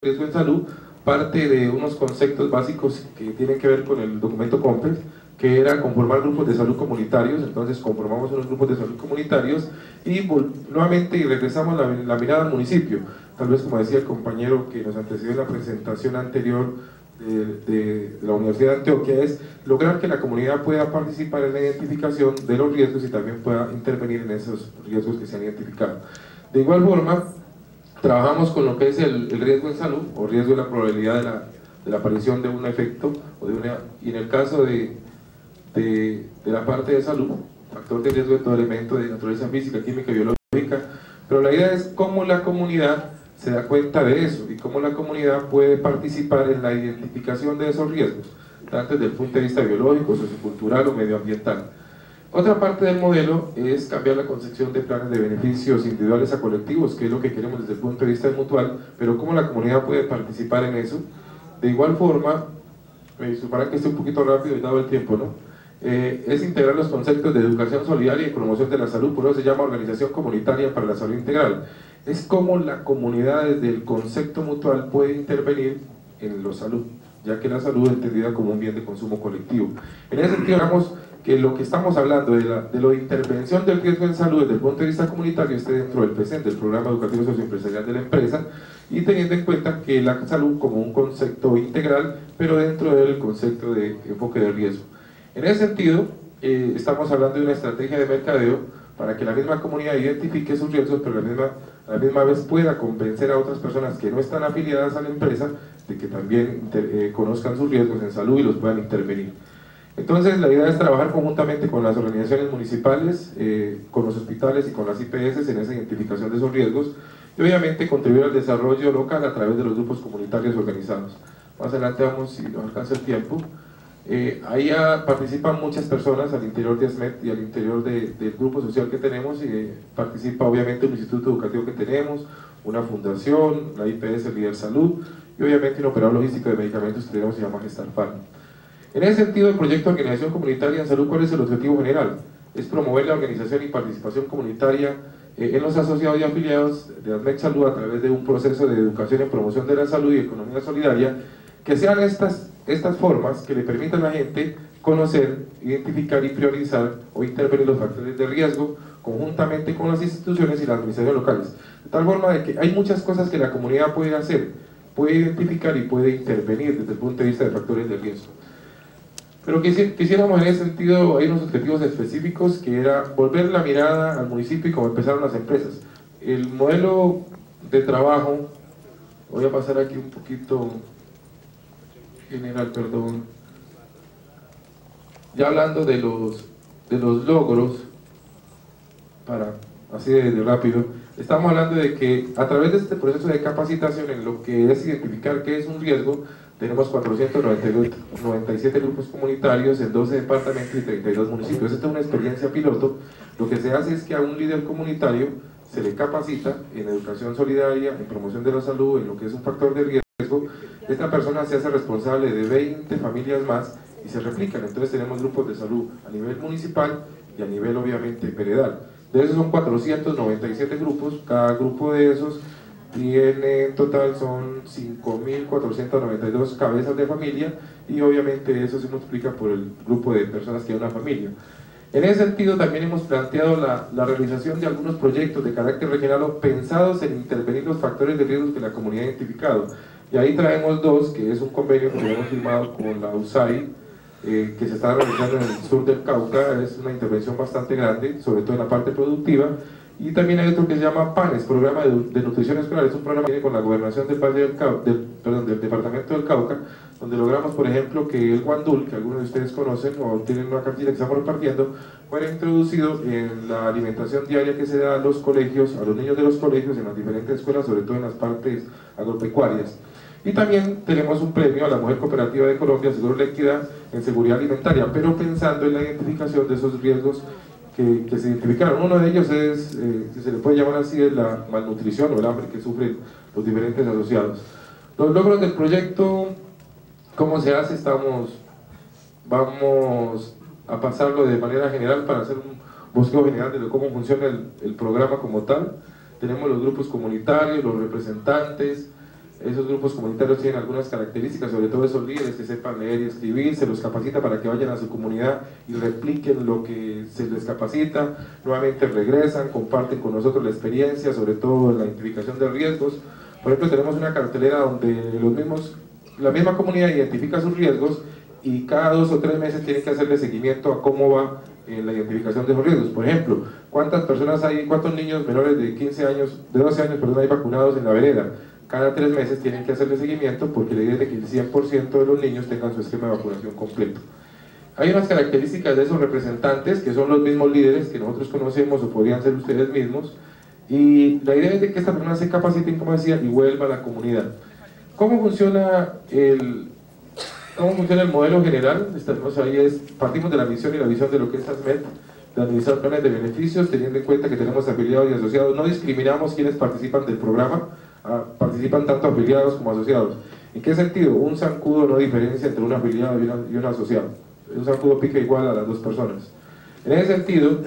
riesgo en salud parte de unos conceptos básicos que tienen que ver con el documento COMPES, que era conformar grupos de salud comunitarios. Entonces conformamos unos grupos de salud comunitarios y nuevamente regresamos la mirada al municipio. Tal vez, como decía el compañero que nos antecedió en la presentación anterior de la Universidad de Antioquia, es lograr que la comunidad pueda participar en la identificación de los riesgos y también pueda intervenir en esos riesgos que se han identificado. De igual forma, trabajamos con lo que es el riesgo en salud, o riesgo de la probabilidad de la aparición de un efecto, y en el caso de la parte de salud, factor de riesgo de todo elemento de naturaleza física, química y biológica, pero la idea es cómo la comunidad se da cuenta de eso y cómo la comunidad puede participar en la identificación de esos riesgos, tanto desde el punto de vista biológico, sociocultural o medioambiental. Otra parte del modelo es cambiar la concepción de planes de beneficios individuales a colectivos, que es lo que queremos desde el punto de vista mutual, pero cómo la comunidad puede participar en eso. De igual forma, me disculparán que esté un poquito rápido y dado el tiempo, ¿no? Es integrar los conceptos de educación solidaria y promoción de la salud, por eso se llama Organización Comunitaria para la Salud Integral. Es cómo la comunidad desde el concepto mutual puede intervenir en la salud, ya que la salud es entendida como un bien de consumo colectivo. En ese sentido, digamos que lo que estamos hablando de la intervención del riesgo en salud desde el punto de vista comunitario esté dentro del PSEN, del Programa Educativo Socioempresarial de la empresa, y teniendo en cuenta que la salud como un concepto integral, pero dentro del concepto de enfoque de riesgo. En ese sentido, estamos hablando de una estrategia de mercadeo para que la misma comunidad identifique sus riesgos, pero a la misma vez pueda convencer a otras personas que no están afiliadas a la empresa de que también conozcan sus riesgos en salud y los puedan intervenir. Entonces, la idea es trabajar conjuntamente con las organizaciones municipales, con los hospitales y con las IPS en esa identificación de esos riesgos, y obviamente contribuir al desarrollo local a través de los grupos comunitarios organizados. Más adelante vamos, si nos alcanza el tiempo. Ahí participan muchas personas al interior de ASMET y al interior del grupo social que tenemos, y participa obviamente un instituto educativo que tenemos, una fundación, la IPS Líder Salud, y obviamente un operador logístico de medicamentos que tenemos, se llama Gestar Farma. En ese sentido, el proyecto de Organización Comunitaria en Salud, ¿cuál es el objetivo general? Es promover la organización y participación comunitaria en los asociados y afiliados de ASMET Salud a través de un proceso de educación en promoción de la salud y economía solidaria, que sean estas formas que le permitan a la gente conocer, identificar y priorizar o intervenir los factores de riesgo conjuntamente con las instituciones y las administraciones locales. De tal forma de que hay muchas cosas que la comunidad puede hacer, puede identificar y puede intervenir desde el punto de vista de factores de riesgo. Pero quisiéramos en ese sentido, hay unos objetivos específicos, que era volver la mirada al municipio y cómo empezaron las empresas. El modelo de trabajo, voy a pasar aquí un poquito general, perdón, ya hablando de los logros, para así de rápido, estamos hablando de que a través de este proceso de capacitación en lo que es identificar qué es un riesgo, tenemos 497 grupos comunitarios en 12 departamentos y 32 municipios. Esta es una experiencia piloto. Lo que se hace es que a un líder comunitario se le capacita en educación solidaria, en promoción de la salud, en lo que es un factor de riesgo. Esta persona se hace responsable de 20 familias más y se replican. Entonces tenemos grupos de salud a nivel municipal y a nivel obviamente veredal. De esos son 497 grupos, cada grupo de esos tiene en total son 5.492 cabezas de familia, y obviamente eso se multiplica por el grupo de personas que hay en una familia. En ese sentido también hemos planteado la realización de algunos proyectos de carácter regional pensados en intervenir los factores de riesgo que la comunidad ha identificado, y ahí traemos dos, que es un convenio que hemos firmado con la USAID, que se está realizando en el sur del Cauca. Es una intervención bastante grande, sobre todo en la parte productiva. Y también hay otro que se llama PANES, Programa de Nutrición Escolar. Es un programa que viene con la gobernación del del departamento del Cauca, donde logramos, por ejemplo, que el guandul, que algunos de ustedes conocen o tienen una cartilla que estamos repartiendo, fuera introducido en la alimentación diaria que se da a los colegios, a los niños de los colegios, en las diferentes escuelas, sobre todo en las partes agropecuarias. Y también tenemos un premio a la Mujer Cooperativa de Colombia, Seguro la Equidad en Seguridad Alimentaria, pero pensando en la identificación de esos riesgos que se identificaron. Uno de ellos es, si se le puede llamar así, es la malnutrición o el hambre que sufren los diferentes asociados. Los logros del proyecto, ¿cómo se hace? Vamos a pasarlo de manera general para hacer un bosqueo general de cómo funciona el programa como tal. Tenemos los grupos comunitarios, los representantes, Esos grupos comunitarios tienen algunas características, sobre todo esos líderes que sepan leer y escribir, se los capacita para que vayan a su comunidad y repliquen lo que se les capacita, nuevamente regresan, comparten con nosotros la experiencia, sobre todo en la identificación de riesgos. Por ejemplo, tenemos una cartelera donde la misma comunidad identifica sus riesgos y cada 2 o 3 meses tienen que hacerle seguimiento a cómo va la identificación de esos riesgos. Por ejemplo, cuántos niños menores de 12 años, hay vacunados en la vereda. Cada 3 meses tienen que hacerle seguimiento porque la idea es de que el 100% de los niños tengan su esquema de vacunación completo. Hay unas características de esos representantes que son los mismos líderes que nosotros conocemos o podrían ser ustedes mismos, y la idea es de que estas personas se capaciten, como decía, y vuelvan a la comunidad. ¿Cómo funciona el modelo general? Partimos de la misión y la visión de lo que es ASMED, de administrar planes de beneficios, teniendo en cuenta que tenemos afiliados y asociados. No discriminamos quienes participan del programa, participan tanto afiliados como asociados. ¿En qué sentido? Un zancudo no diferencia entre un afiliado y un asociado. Un zancudo pica igual a las 2 personas. En ese sentido,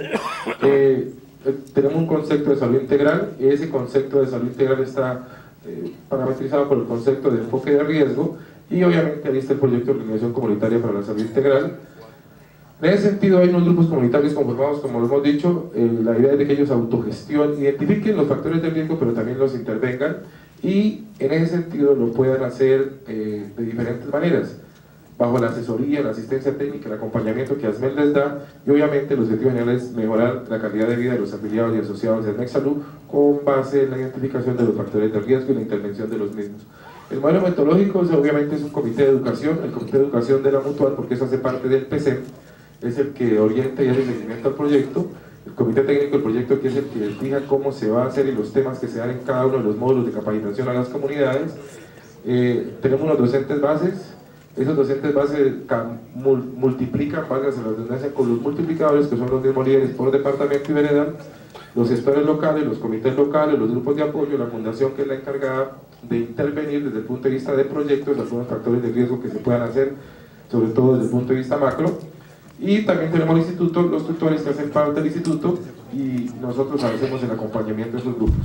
tenemos un concepto de salud integral, y ese concepto de salud integral está parametrizado por el concepto de enfoque de riesgo, y obviamente ahí está el proyecto de organización comunitaria para la salud integral. En ese sentido hay unos grupos comunitarios conformados, como lo hemos dicho, la idea es de que ellos autogestionen, identifiquen los factores de riesgo, pero también los intervengan, y en ese sentido lo puedan hacer de diferentes maneras, bajo la asesoría, la asistencia técnica, el acompañamiento que ASMED les da, y obviamente el objetivo general es mejorar la calidad de vida de los afiliados y asociados de ASMED Salud con base en la identificación de los factores de riesgo y la intervención de los mismos. El modelo metodológico obviamente es un comité de educación, el comité de educación de la Mutual, porque eso hace parte del PCEM, es el que orienta y hace seguimiento al proyecto, el comité técnico del proyecto, que es el que fija cómo se va a hacer y los temas que se dan en cada uno de los módulos de capacitación a las comunidades. Tenemos unos docentes bases. Esos docentes bases multiplican, valga la redundancia, con los multiplicadores, que son los mismos líderes por departamento y veredal, los gestores locales, los comités locales, los grupos de apoyo, la fundación, que es la encargada de intervenir desde el punto de vista de proyectos, algunos factores de riesgo que se puedan hacer, sobre todo desde el punto de vista macro. Y también tenemos el instituto, los tutores que hacen parte del instituto, y nosotros hacemos el acompañamiento de esos grupos.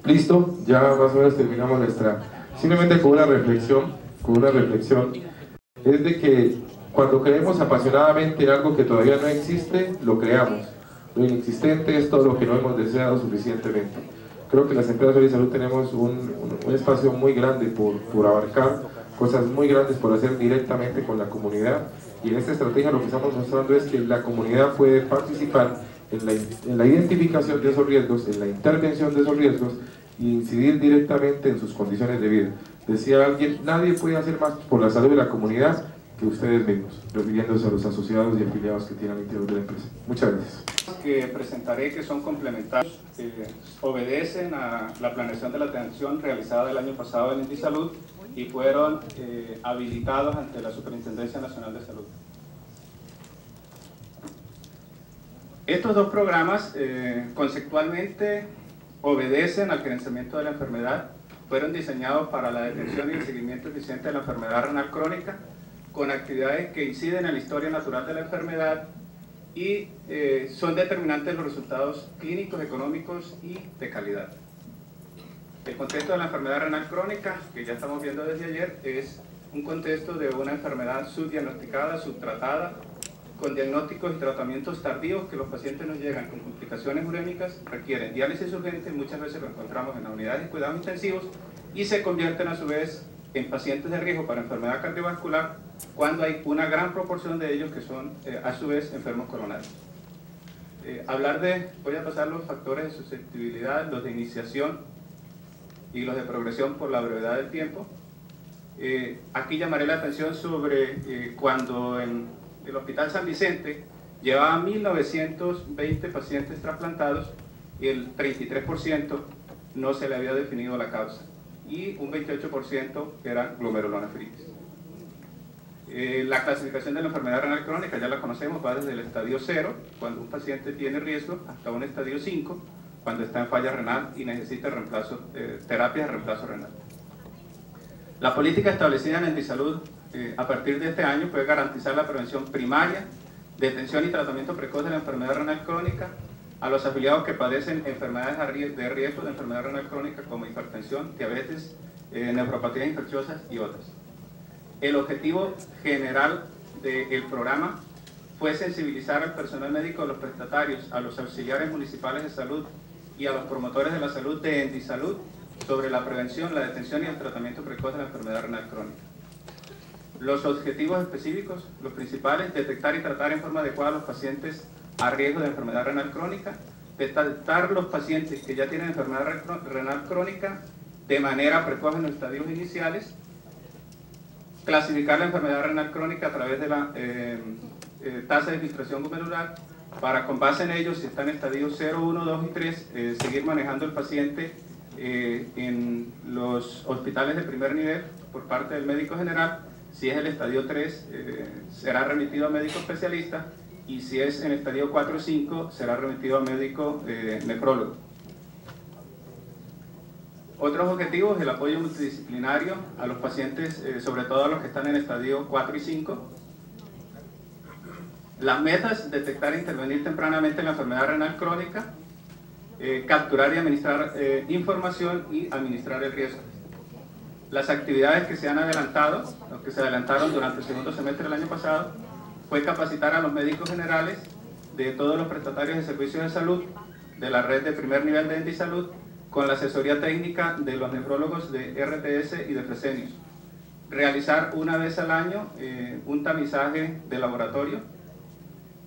Listo, ya más o menos terminamos nuestra... Simplemente con una reflexión, es de que cuando creemos apasionadamente en algo que todavía no existe, lo creamos. Lo inexistente es todo lo que no hemos deseado suficientemente. Creo que las empresas de salud tenemos un espacio muy grande por abarcar, cosas muy grandes por hacer directamente con la comunidad, y en esta estrategia lo que estamos mostrando es que la comunidad puede participar en la identificación de esos riesgos, en la intervención de esos riesgos, y incidir directamente en sus condiciones de vida. Decía alguien, nadie puede hacer más por la salud de la comunidad que ustedes mismos, refiriéndose a los asociados y afiliados que tienen al interior de la empresa. Muchas gracias. Que presentaré, que son complementarios, obedecen a la planeación de la atención realizada el año pasado en IndiSalud y fueron habilitados ante la Superintendencia Nacional de Salud. Estos 2 programas conceptualmente obedecen al gerenciamiento de la enfermedad, fueron diseñados para la detención y el seguimiento eficiente de la enfermedad renal crónica, con actividades que inciden en la historia natural de la enfermedad y son determinantes los resultados clínicos, económicos y de calidad. El contexto de la enfermedad renal crónica, que ya estamos viendo desde ayer, es un contexto de una enfermedad subdiagnosticada, subtratada, con diagnósticos y tratamientos tardíos que los pacientes nos llegan con complicaciones urémicas, requieren diálisis urgente, muchas veces lo encontramos en las unidades de cuidados intensivos y se convierten a su vez en pacientes de riesgo para enfermedad cardiovascular cuando hay una gran proporción de ellos que son a su vez enfermos coronarios. Voy a pasar los factores de susceptibilidad, los de iniciación y los de progresión por la brevedad del tiempo. Aquí llamaré la atención sobre cuando en el Hospital San Vicente llevaba 1920 pacientes trasplantados y el 33% no se le había definido la causa y un 28% era glomerulonefritis. La clasificación de la enfermedad renal crónica ya la conocemos, va desde el estadio 0, cuando un paciente tiene riesgo, hasta un estadio 5, cuando está en falla renal y necesita terapia de reemplazo renal. La política establecida en IndiSalud a partir de este año puede garantizar la prevención primaria, detención y tratamiento precoz de la enfermedad renal crónica, a los afiliados que padecen enfermedades de riesgo de enfermedad renal crónica como hipertensión, diabetes, neuropatías infecciosas y otras. El objetivo general del programa fue sensibilizar al personal médico, a los prestatarios, a los auxiliares municipales de salud y a los promotores de la salud de Endisalud sobre la prevención, la detención y el tratamiento precoz de la enfermedad renal crónica. Los objetivos específicos, los principales: detectar y tratar en forma adecuada a los pacientes a riesgo de enfermedad renal crónica, detectar los pacientes que ya tienen enfermedad renal crónica de manera precoz en los estadios iniciales, clasificar la enfermedad renal crónica a través de la tasa de filtración glomerular, para con base en ello, si está en estadios 0, 1, 2 y 3, seguir manejando el paciente en los hospitales de primer nivel por parte del médico general. Si es el estadio 3, será remitido a médico especialista, y si es en estadio 4 o 5, será remitido a médico nefrólogo. Otros objetivos: el apoyo multidisciplinario a los pacientes, sobre todo a los que están en estadio 4 y 5. Las metas: detectar e intervenir tempranamente en la enfermedad renal crónica, capturar y administrar información y administrar el riesgo. Las actividades que se han adelantado, o que se adelantaron durante el segundo semestre del año pasado, fue capacitar a los médicos generales de todos los prestatarios de servicios de salud de la red de primer nivel de Endisalud, con la asesoría técnica de los nefrólogos de RTS y de Fresenius. Realizar una vez al año un tamizaje de laboratorio,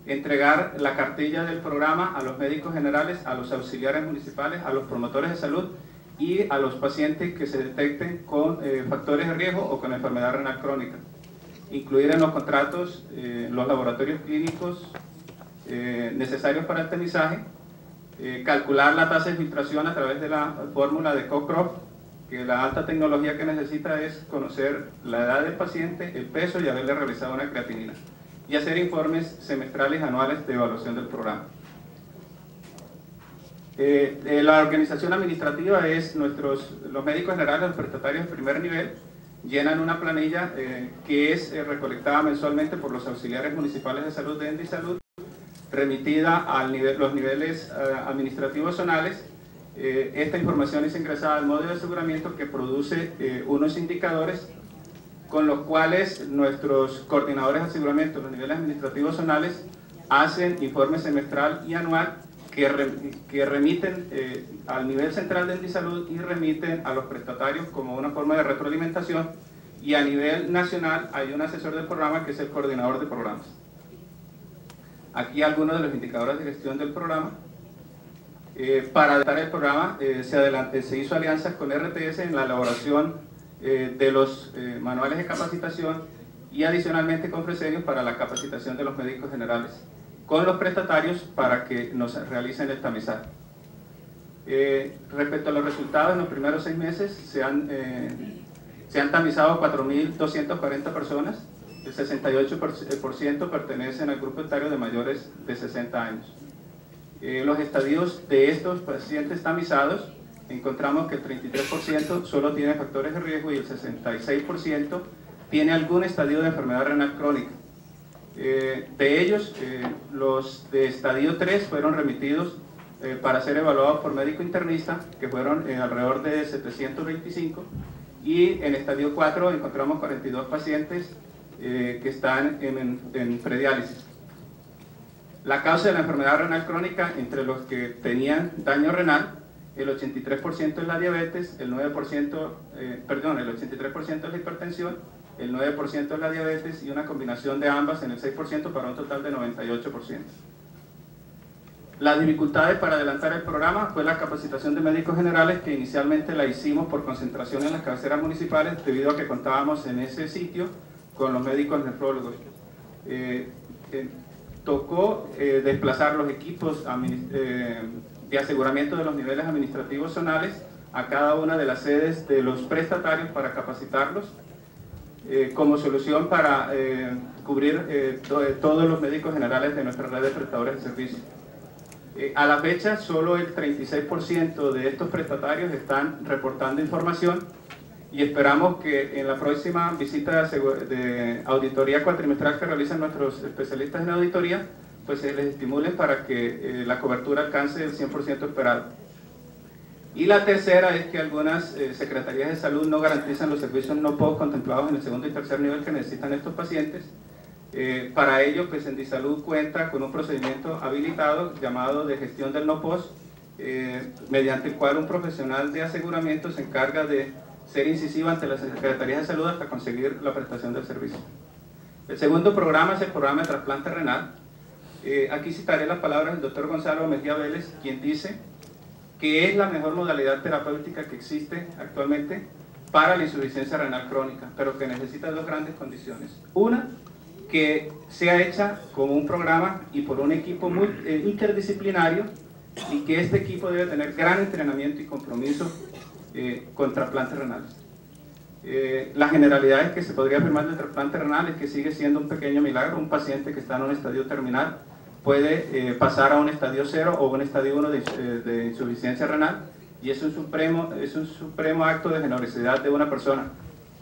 entregar la cartilla del programa a los médicos generales, a los auxiliares municipales, a los promotores de salud y a los pacientes que se detecten con factores de riesgo o con enfermedad renal crónica. Incluir en los contratos los laboratorios clínicos necesarios para el tamizaje, calcular la tasa de filtración a través de la fórmula de Cockcroft, que la alta tecnología que necesita es conocer la edad del paciente, el peso y haberle realizado una creatinina, y hacer informes semestrales y anuales de evaluación del programa. La organización administrativa es los médicos generales, los prestatarios de primer nivel, llenan una planilla que es recolectada mensualmente por los auxiliares municipales de salud de Endisalud, remitida a los niveles administrativos zonales. Esta información es ingresada al módulo de aseguramiento, que produce unos indicadores con los cuales nuestros coordinadores de aseguramiento, los niveles administrativos zonales, hacen informe semestral y anual que remiten al nivel central de Endisalud y remiten a los prestatarios como una forma de retroalimentación, y a nivel nacional hay un asesor del programa que es el coordinador de programas. Aquí algunos de los indicadores de gestión del programa. Para adaptar el programa se hizo alianzas con RTS en la elaboración de los manuales de capacitación, y adicionalmente con Fresenius para la capacitación de los médicos generales, con los prestatarios para que nos realicen el tamizaje. Respecto a los resultados, en los primeros 6 meses se han tamizado 4.240 personas, el 68% pertenecen al grupo etario de mayores de 60 años. Los estadios de estos pacientes tamizados, encontramos que el 33% solo tiene factores de riesgo y el 66% tiene algún estadio de enfermedad renal crónica. De ellos, los de estadio 3 fueron remitidos para ser evaluados por médico internista, que fueron alrededor de 725, y en estadio 4 encontramos 42 pacientes que están en prediálisis. La causa de la enfermedad renal crónica, entre los que tenían daño renal, el 83% es la diabetes, el 83% es la hipertensión, el 9% es la diabetes, y una combinación de ambas en el 6% para un total de 98%. Las dificultades para adelantar el programa fue la capacitación de médicos generales, que inicialmente la hicimos por concentración en las cabeceras municipales, debido a que contábamos en ese sitio con los médicos nefrólogos. Tocó desplazar los equipos de aseguramiento de los niveles administrativos zonales a cada una de las sedes de los prestatarios para capacitarlos, como solución para cubrir todos los médicos generales de nuestra red de prestadores de servicios. A la fecha, solo el 36% de estos prestatarios están reportando información, y esperamos que en la próxima visita de auditoría cuatrimestral que realizan nuestros especialistas en auditoría pues se les estimulen para que la cobertura alcance el 100% esperado. Y la tercera es que algunas secretarías de salud no garantizan los servicios no POC contemplados en el segundo y tercer nivel que necesitan estos pacientes. Para ello, pues Endisalud cuenta con un procedimiento habilitado llamado de gestión del no POS, mediante el cual un profesional de aseguramiento se encarga de ser incisivo ante las secretarías de salud hasta conseguir la prestación del servicio. El segundo programa es el programa de trasplante renal. Aquí citaré las palabras del doctor Gonzalo Mejía Vélez, quien dice que es la mejor modalidad terapéutica que existe actualmente para la insuficiencia renal crónica, pero que necesita dos grandes condiciones. Una, que sea hecha como un programa y por un equipo muy interdisciplinario, y que este equipo debe tener gran entrenamiento y compromiso con trasplantes renales. La generalidad es que se podría afirmar del trasplante renal es que sigue siendo un pequeño milagro. Un paciente que está en un estadio terminal puede pasar a un estadio 0 o un estadio 1 de insuficiencia renal, y es un supremo acto de generosidad de una persona,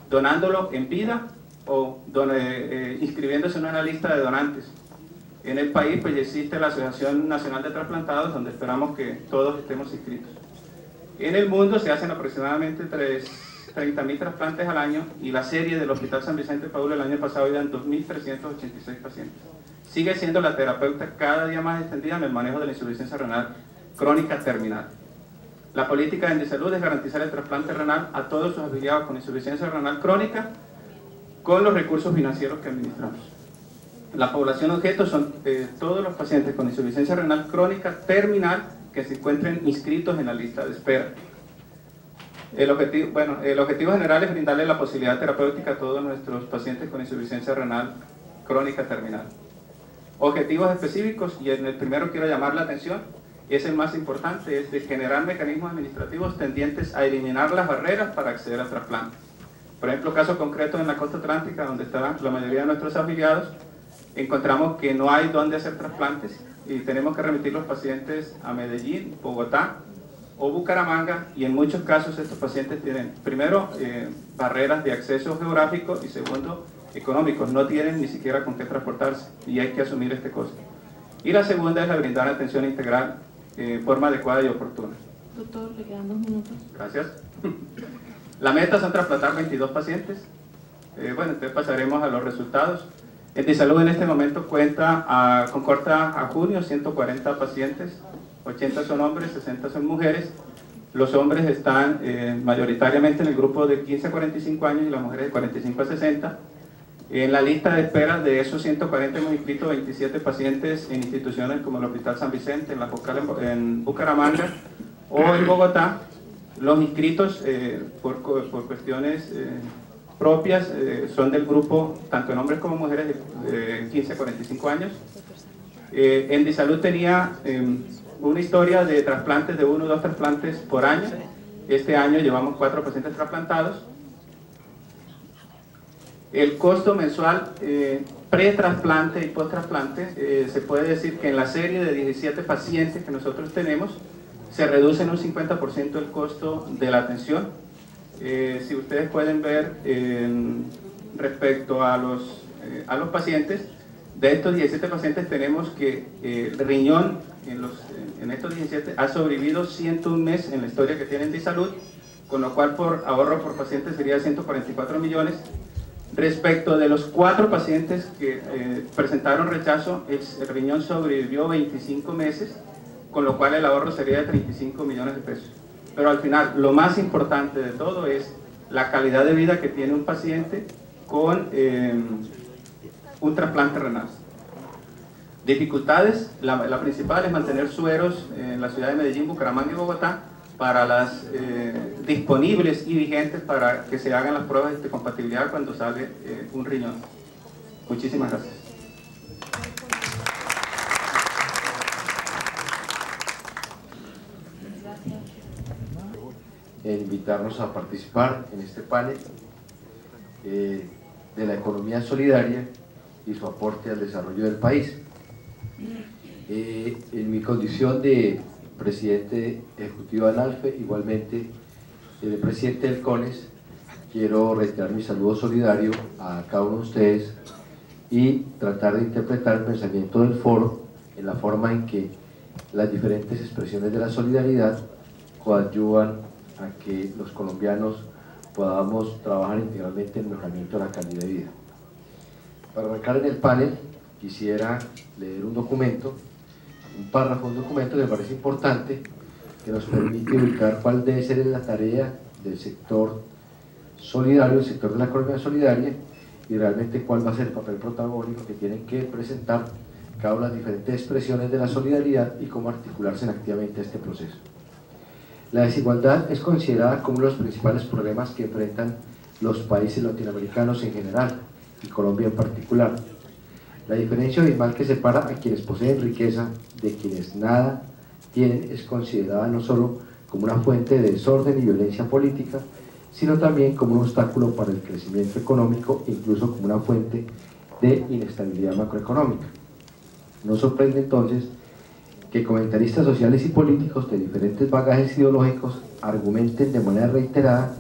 donándolo en vida o inscribiéndose en una lista de donantes. En el país pues existe la Asociación Nacional de Trasplantados, donde esperamos que todos estemos inscritos. En el mundo se hacen aproximadamente 30.000 trasplantes al año, y la serie del Hospital San Vicente Paulo el año pasado eran 2.386 pacientes. Sigue siendo la terapeuta cada día más extendida en el manejo de la insuficiencia renal crónica terminal. La política de Endisalud es garantizar el trasplante renal a todos sus afiliados con insuficiencia renal crónica con los recursos financieros que administramos. La población objeto son todos los pacientes con insuficiencia renal crónica terminal que se encuentren inscritos en la lista de espera. El objetivo general es brindarle la posibilidad terapéutica a todos nuestros pacientes con insuficiencia renal crónica terminal. Objetivos específicos, y en el primero quiero llamar la atención, y es el más importante, es de generar mecanismos administrativos tendientes a eliminar las barreras para acceder al trasplante. Por ejemplo, caso concreto en la costa atlántica, donde están la mayoría de nuestros afiliados, encontramos que no hay dónde hacer trasplantes y tenemos que remitir los pacientes a Medellín, Bogotá o Bucaramanga, y en muchos casos estos pacientes tienen, primero, barreras de acceso geográfico, y segundo, económicos, no tienen ni siquiera con qué transportarse y hay que asumir este costo. Y la segunda es la brindar atención integral de forma adecuada y oportuna. Doctor, le quedan 2 minutos. Gracias. La meta son trasplantar 22 pacientes. Entonces pasaremos a los resultados. Endisalud en este momento cuenta con corta a junio 140 pacientes, 80 son hombres, 60 son mujeres. Los hombres están mayoritariamente en el grupo de 15 a 45 años y las mujeres de 45 a 60. En la lista de espera de esos 140 hemos inscrito 27 pacientes en instituciones como el Hospital San Vicente, en la Focal en Bucaramanga o en Bogotá. Los inscritos por cuestiones propias son del grupo tanto en hombres como mujeres de 15 a 45 años. Endisalud tenía una historia de trasplantes de 1 o 2 trasplantes por año. Este año llevamos 4 pacientes trasplantados. El costo mensual pre-trasplante y post-trasplante, se puede decir que en la serie de 17 pacientes que nosotros tenemos, se reduce en un 50% el costo de la atención. Si ustedes pueden ver respecto a los pacientes, de estos 17 pacientes tenemos que el riñón en estos 17 ha sobrevivido 101 meses en la historia que tienen de salud, con lo cual por ahorro por paciente sería 144 millones. Respecto de los 4 pacientes que presentaron rechazo, el riñón sobrevivió 25 meses, con lo cual el ahorro sería de 35 millones de pesos. Pero al final, lo más importante de todo es la calidad de vida que tiene un paciente con un trasplante renal. Dificultades, la principal es mantener sueros en la ciudad de Medellín, Bucaramanga y Bogotá para las disponibles y vigentes para que se hagan las pruebas de compatibilidad cuando sale un riñón. Muchísimas gracias. Invitarnos a participar en este panel de la economía solidaria y su aporte al desarrollo del país. En mi condición de presidente ejecutivo de ANALFE, igualmente de presidente del CONES, quiero reiterar mi saludo solidario a cada uno de ustedes y tratar de interpretar el pensamiento del foro en la forma en que las diferentes expresiones de la solidaridad coadyuvan a que los colombianos podamos trabajar integralmente en el mejoramiento de la calidad de vida. Para arrancar en el panel, quisiera leer un documento, un párrafo, un documento que me parece importante, que nos permite ubicar cuál debe ser la tarea del sector solidario, el sector de la economía solidaria, y realmente cuál va a ser el papel protagónico que tienen que presentar cada una de las diferentes expresiones de la solidaridad y cómo articularse activamente a este proceso. La desigualdad es considerada como uno de los principales problemas que enfrentan los países latinoamericanos en general y Colombia en particular. La diferencia abismal que separa a quienes poseen riqueza de quienes nada tienen es considerada no solo como una fuente de desorden y violencia política, sino también como un obstáculo para el crecimiento económico e incluso como una fuente de inestabilidad macroeconómica. No sorprende entonces que comentaristas sociales y políticos de diferentes bagajes ideológicos argumenten de manera reiterada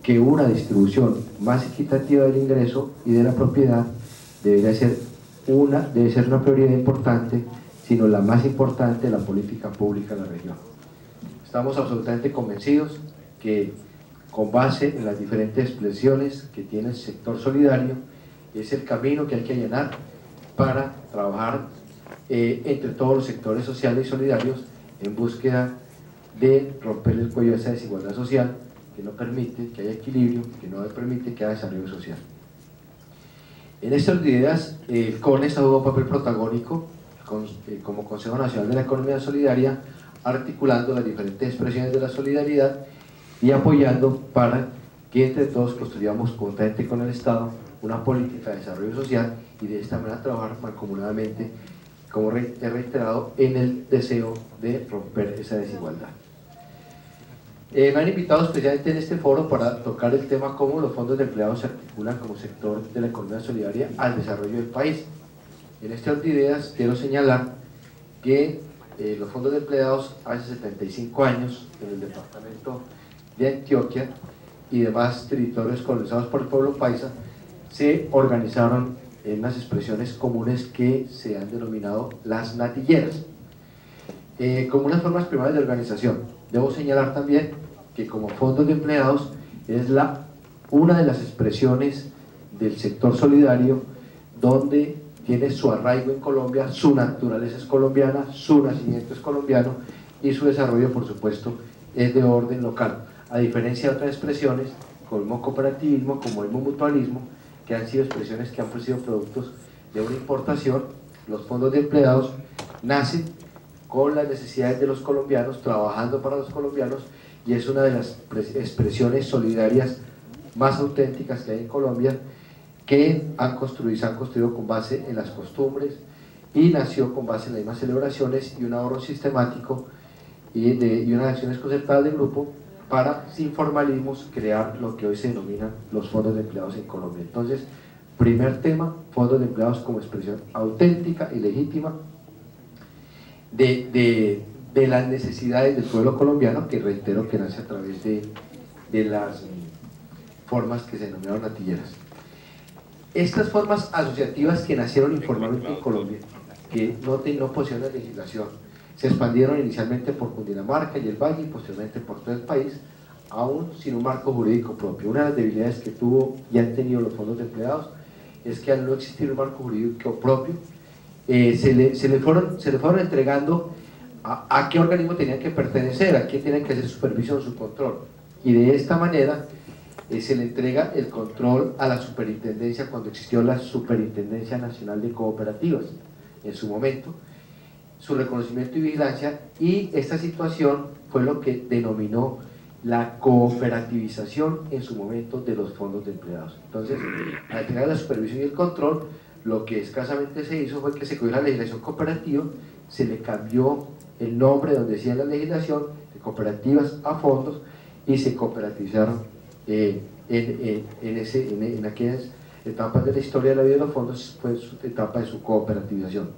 que una distribución más equitativa del ingreso y de la propiedad debe ser una prioridad importante, sino la más importante de la política pública de la región. Estamos absolutamente convencidos que, con base en las diferentes expresiones que tiene el sector solidario, es el camino que hay que allanar para trabajar entre todos los sectores sociales y solidarios en búsqueda de romper el cuello de esa desigualdad social que no permite que haya equilibrio, que no permite que haya desarrollo social. En estas ideas, el CONES ha jugado un papel protagónico como Consejo Nacional de la Economía Solidaria, articulando las diferentes expresiones de la solidaridad y apoyando para que entre todos construyamos conjuntamente con el Estado una política de desarrollo social y de esta manera trabajar mancomunadamente, como he reiterado, en el deseo de romper esa desigualdad. Me han invitado especialmente en este foro para tocar el tema cómo los fondos de empleados se articulan como sector de la economía solidaria al desarrollo del país. En este orden de ideas quiero señalar que los fondos de empleados hace 75 años en el departamento de Antioquia y demás territorios colonizados por el pueblo paisa se organizaron en unas expresiones comunes que se han denominado las natilleras, como unas formas primarias de organización. Debo señalar también que como fondos de empleados es una de las expresiones del sector solidario donde tiene su arraigo en Colombia, su naturaleza es colombiana, su nacimiento es colombiano y su desarrollo, por supuesto, es de orden local, a diferencia de otras expresiones como cooperativismo, como el mutualismo, que han sido expresiones que han ofrecido productos de una importación. Los fondos de empleados nacen con las necesidades de los colombianos, trabajando para los colombianos, y es una de las expresiones solidarias más auténticas que hay en Colombia, que se han construido con base en las costumbres y nació con base en las mismas celebraciones y un ahorro sistemático y unas acciones concertadas de grupo para, sin formalismos, crear lo que hoy se denominan los fondos de empleados en Colombia. Entonces, primer tema, fondos de empleados como expresión auténtica y legítima de las necesidades del pueblo colombiano, que reitero que nace a través de las formas que se denominaron natilleras. Estas formas asociativas que nacieron informalmente en Colombia, que no poseían la legislación, se expandieron inicialmente por Cundinamarca y el Valle y posteriormente por todo el país, aún sin un marco jurídico propio. Una de las debilidades que tuvo y han tenido los fondos de empleados es que al no existir un marco jurídico propio, se le fueron entregando a qué organismo tenían que pertenecer, a quién tenían que hacer supervisión, su control, y de esta manera se le entrega el control a la superintendencia cuando existió la Superintendencia Nacional de Cooperativas en su momento, su reconocimiento y vigilancia, y esta situación fue lo que denominó la cooperativización en su momento de los fondos de empleados. Entonces, al entregar la supervisión y el control, lo que escasamente se hizo fue que se cogió la legislación cooperativa, se le cambió el nombre donde decía la legislación de cooperativas a fondos y se cooperativizaron en aquellas etapas de la historia de la vida de los fondos. Fue su etapa de su cooperativización.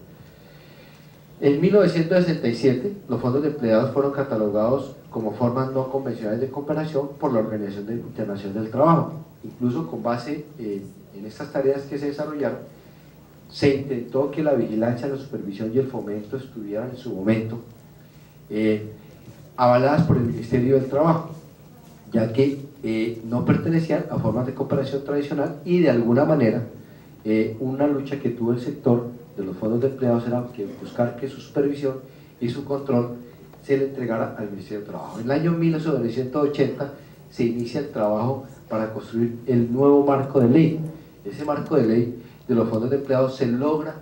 En 1967 los fondos de empleados fueron catalogados como formas no convencionales de cooperación por la Organización Internacional del Trabajo. Incluso con base en estas tareas que se desarrollaron, se intentó que la vigilancia, la supervisión y el fomento estuvieran en su momento avaladas por el Ministerio del Trabajo, ya que no pertenecían a formas de cooperación tradicional, y de alguna manera una lucha que tuvo el sector de los fondos de empleados era que buscar que su supervisión y su control se le entregara al Ministerio del Trabajo. En el año 1980 se inicia el trabajo para construir el nuevo marco de ley. Ese marco de ley de los fondos de empleados se logra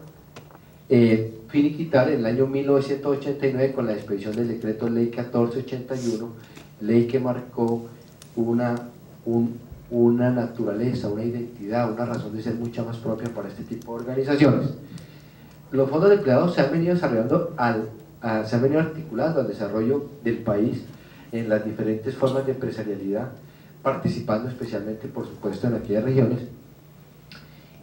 finiquitar en el año 1989 con la expedición del decreto ley 1481, ley que marcó una naturaleza, una identidad, una razón de ser mucha más propia para este tipo de organizaciones. Los fondos de empleados se han venido desarrollando, se han venido articulando al desarrollo del país en las diferentes formas de empresarialidad, participando especialmente, por supuesto, en aquellas regiones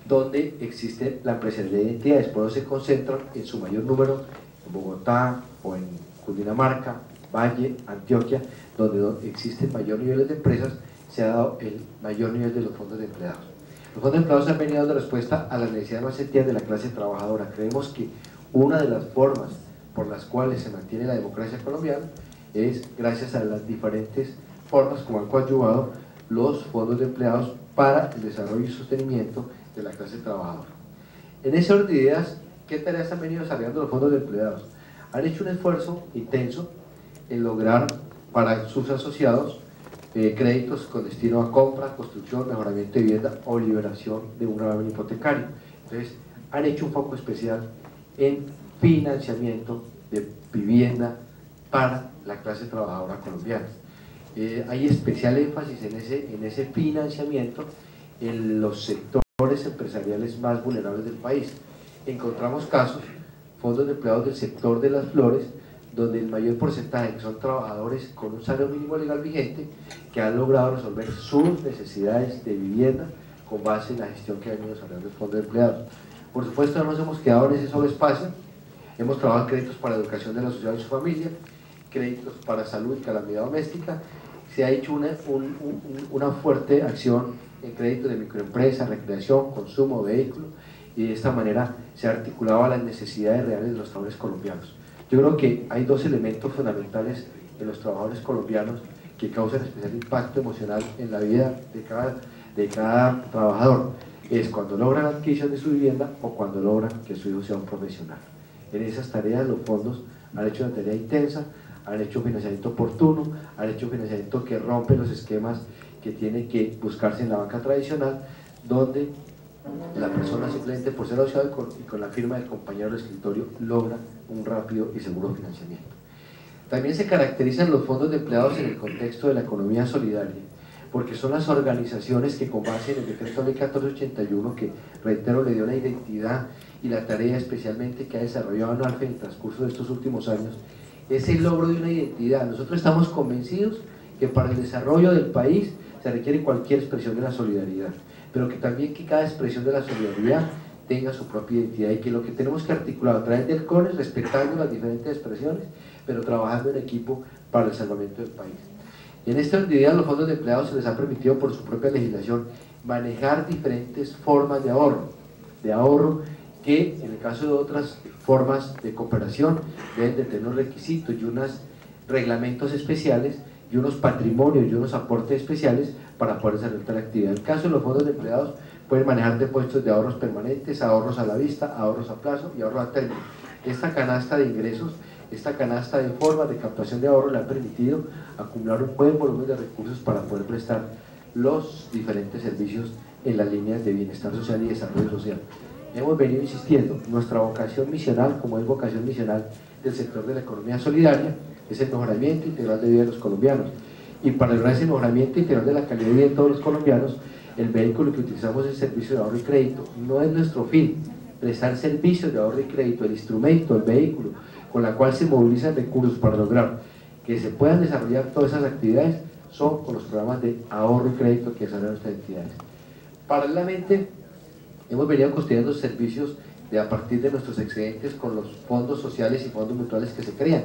donde existe la empresarialidad de identidades. Por eso se concentran en su mayor número en Bogotá o en Cundinamarca, Valle, Antioquia, donde existen mayor niveles de empresas, se ha dado el mayor nivel de los fondos de empleados. Los fondos de empleados han venido dando respuesta a las necesidades más sentidas de la clase trabajadora. Creemos que una de las formas por las cuales se mantiene la democracia colombiana es gracias a las diferentes formas como han coadyuvado los fondos de empleados para el desarrollo y sostenimiento de la clase trabajadora. En ese orden de ideas, ¿qué tareas han venido desarrollando los fondos de empleados? Han hecho un esfuerzo intenso en lograr para sus asociados créditos con destino a compra, construcción, mejoramiento de vivienda o liberación de un gravamen hipotecario. Entonces, han hecho un foco especial en financiamiento de vivienda para la clase trabajadora colombiana. Hay especial énfasis en ese financiamiento en los sectores empresariales más vulnerables del país. Encontramos casos, fondos de empleados del sector de las flores, donde el mayor porcentaje son trabajadores con un salario mínimo legal vigente que han logrado resolver sus necesidades de vivienda con base en la gestión que ha venido desarrollando el fondo de empleados. Por supuesto, no nos hemos quedado en ese solo espacio, hemos trabajado créditos para educación de la sociedad y su familia, créditos para salud y calamidad doméstica. Se ha hecho una fuerte acción en créditos de microempresa, recreación, consumo, vehículo, y de esta manera se ha articulado a las necesidades reales de los trabajadores colombianos. Yo creo que hay dos elementos fundamentales en los trabajadores colombianos que causan especial impacto emocional en la vida de cada trabajador. Es cuando logran la adquisición de su vivienda o cuando logran que su hijo sea un profesional. En esas tareas los fondos han hecho una tarea intensa, han hecho un financiamiento oportuno, han hecho un financiamiento que rompe los esquemas que tiene que buscarse en la banca tradicional, donde la persona simplemente por ser asociado y con la firma del compañero del escritorio logra un rápido y seguro financiamiento. También se caracterizan los fondos de empleados en el contexto de la economía solidaria, porque son las organizaciones que con base en el decreto ley 1481, que reitero le dio la identidad y la tarea especialmente que ha desarrollado ANALFE en el transcurso de estos últimos años, es el logro de una identidad. Nosotros estamos convencidos que para el desarrollo del país se requiere cualquier expresión de la solidaridad, pero que también que cada expresión de la solidaridad tenga su propia identidad, y que lo que tenemos que articular a través del CONES, respetando las diferentes expresiones, pero trabajando en equipo para el salvamento del país. Y en esta idea, los fondos de empleados se les ha permitido por su propia legislación manejar diferentes formas de ahorro que en el caso de otras formas de cooperación deben de tener unos requisitos y unos reglamentos especiales y unos patrimonios y unos aportes especiales para poder desarrollar la actividad. En el caso de los fondos de empleados pueden manejar depósitos de ahorros permanentes, ahorros a la vista, ahorros a plazo y ahorros a término. Esta canasta de ingresos, esta canasta de formas de captación de ahorro le ha permitido acumular un buen volumen de recursos para poder prestar los diferentes servicios en las líneas de bienestar social y desarrollo social. Hemos venido insistiendo, nuestra vocación misional, como es vocación misional del sector de la economía solidaria, es el mejoramiento integral de vida de los colombianos. Y para lograr ese mejoramiento integral de la calidad de vida de todos los colombianos, el vehículo que utilizamos es el servicio de ahorro y crédito. No es nuestro fin prestar servicios de ahorro y crédito, el instrumento, el vehículo con la cual se movilizan recursos para lograr que se puedan desarrollar todas esas actividades son con los programas de ahorro y crédito que desarrollan nuestras entidades. Paralelamente, hemos venido construyendo servicios a partir de nuestros excedentes con los fondos sociales y fondos mutuales que se crean.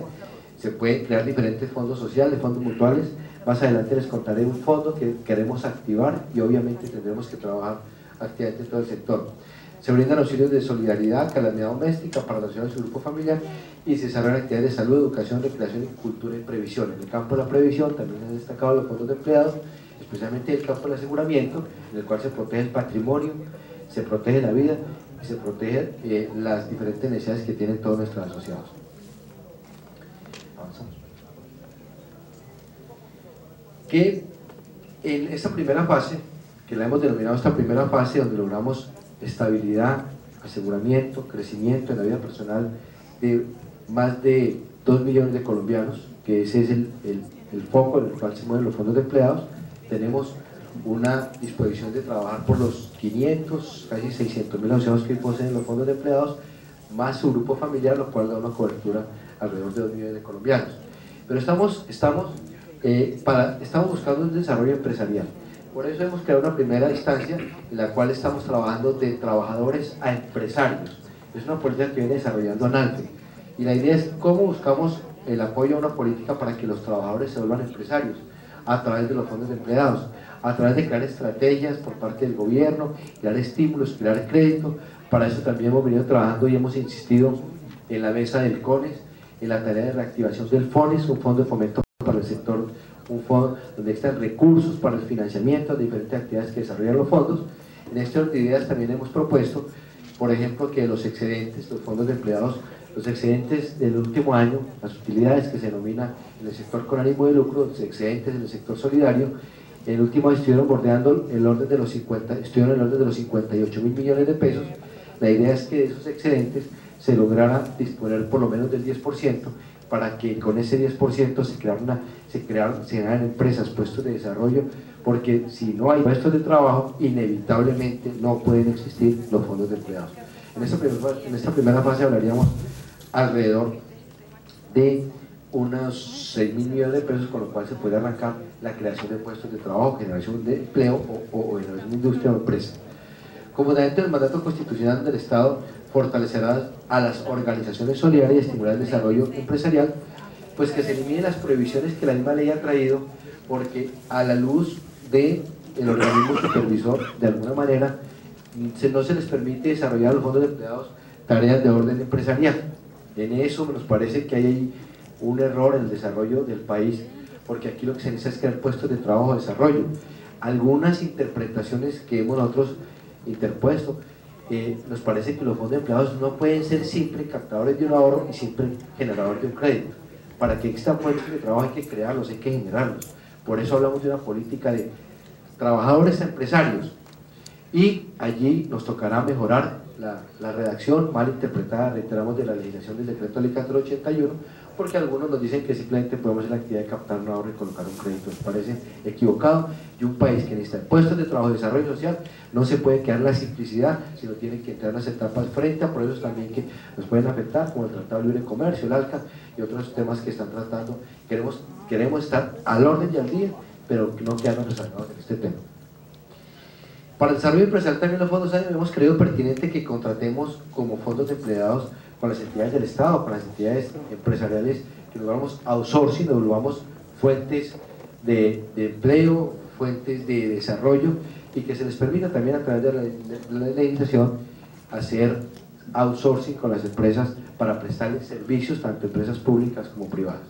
Se pueden crear diferentes fondos sociales, fondos mutuales. Más adelante les contaré un fondo que queremos activar y obviamente tendremos que trabajar activamente en todo el sector. Se brindan auxilios de solidaridad, calamidad doméstica, para las naciones y grupo familiar, y se desarrollan actividades de salud, educación, recreación, cultura y previsión. En el campo de la previsión también han destacado los fondos de empleados, especialmente el campo del aseguramiento, en el cual se protege el patrimonio, se protege la vida y se protegen las diferentes necesidades que tienen todos nuestros asociados. Avanzamos. Que en esta primera fase, que la hemos denominado esta primera fase, donde logramos estabilidad, aseguramiento, crecimiento en la vida personal de más de 2 millones de colombianos, que ese es el foco en el cual se mueven los fondos de empleados, tenemos una disposición de trabajar por los 500, casi 600.000 asociados que poseen los fondos de empleados, más su grupo familiar, lo cual da una cobertura alrededor de 2 millones de colombianos. Pero estamos buscando un desarrollo empresarial. Por eso hemos creado una primera instancia en la cual estamos trabajando de trabajadores a empresarios. Es una política que viene desarrollando ANALFE. Y la idea es cómo buscamos el apoyo a una política para que los trabajadores se vuelvan empresarios a través de los fondos de empleados, a través de crear estrategias por parte del gobierno, crear estímulos, crear crédito. Para eso también hemos venido trabajando y hemos insistido en la mesa del CONES, en la tarea de reactivación del FONES, un fondo de fomento para el sector, un fondo donde están recursos para el financiamiento de diferentes actividades que desarrollan los fondos. En este orden de ideas también hemos propuesto, por ejemplo, que los excedentes, los fondos de empleados, los excedentes del último año, las utilidades que se denominan en el sector con ánimo de lucro, los excedentes en el sector solidario, en el último año estuvieron bordeando el orden de los 58.000 millones de pesos. La idea es que de esos excedentes se lograra disponer por lo menos del 10%, para que con ese 10% se crearan empresas, puestos de desarrollo, porque si no hay puestos de trabajo, inevitablemente no pueden existir los fondos de empleados. En esta primera fase hablaríamos alrededor de unos 6.000 millones de pesos, con lo cual se puede arrancar la creación de puestos de trabajo, generación de empleo o generación de industria o empresa. Como fundamento del mandato constitucional del Estado, fortalecerá a las organizaciones solidarias y estimular el desarrollo empresarial, pues que se eliminen las prohibiciones que la misma ley ha traído, porque a la luz del organismo supervisor, de alguna manera, no se les permite desarrollar a los fondos de empleados tareas de orden empresarial. En eso nos parece que hay un error en el desarrollo del país, porque aquí lo que se necesita es crear puestos de trabajo de desarrollo. Algunas interpretaciones que hemos nosotros interpuesto, nos parece que los fondos de empleados no pueden ser siempre captadores de un ahorro y siempre generadores de un crédito. Para que existan puestos de trabajo hay que crearlos, hay que generarlos. Por eso hablamos de una política de trabajadores a empresarios, y allí nos tocará mejorar la redacción mal interpretada, reiteramos, de la legislación del decreto ley 1481, porque algunos nos dicen que simplemente podemos hacer la actividad de captar un ahorro y colocar un crédito. Nos parece equivocado, y un país que necesita puestos de trabajo y desarrollo social no se puede quedar en la simplicidad, sino tiene que entrar en las etapas frente a procesos también que nos pueden afectar, como el Tratado de Libre Comercio, el ALCA y otros temas que están tratando. Queremos estar al orden y al día, pero no quedarnos rezagados en este tema. Para el desarrollo empresarial también los fondos años hemos creído pertinente que contratemos como fondos de empleados con las entidades del Estado, con las entidades empresariales, que nos volvamos outsourcing, nos volvamos fuentes de empleo, fuentes de desarrollo, y que se les permita también a través de la legislación hacer outsourcing con las empresas para prestarles servicios, tanto empresas públicas como privadas.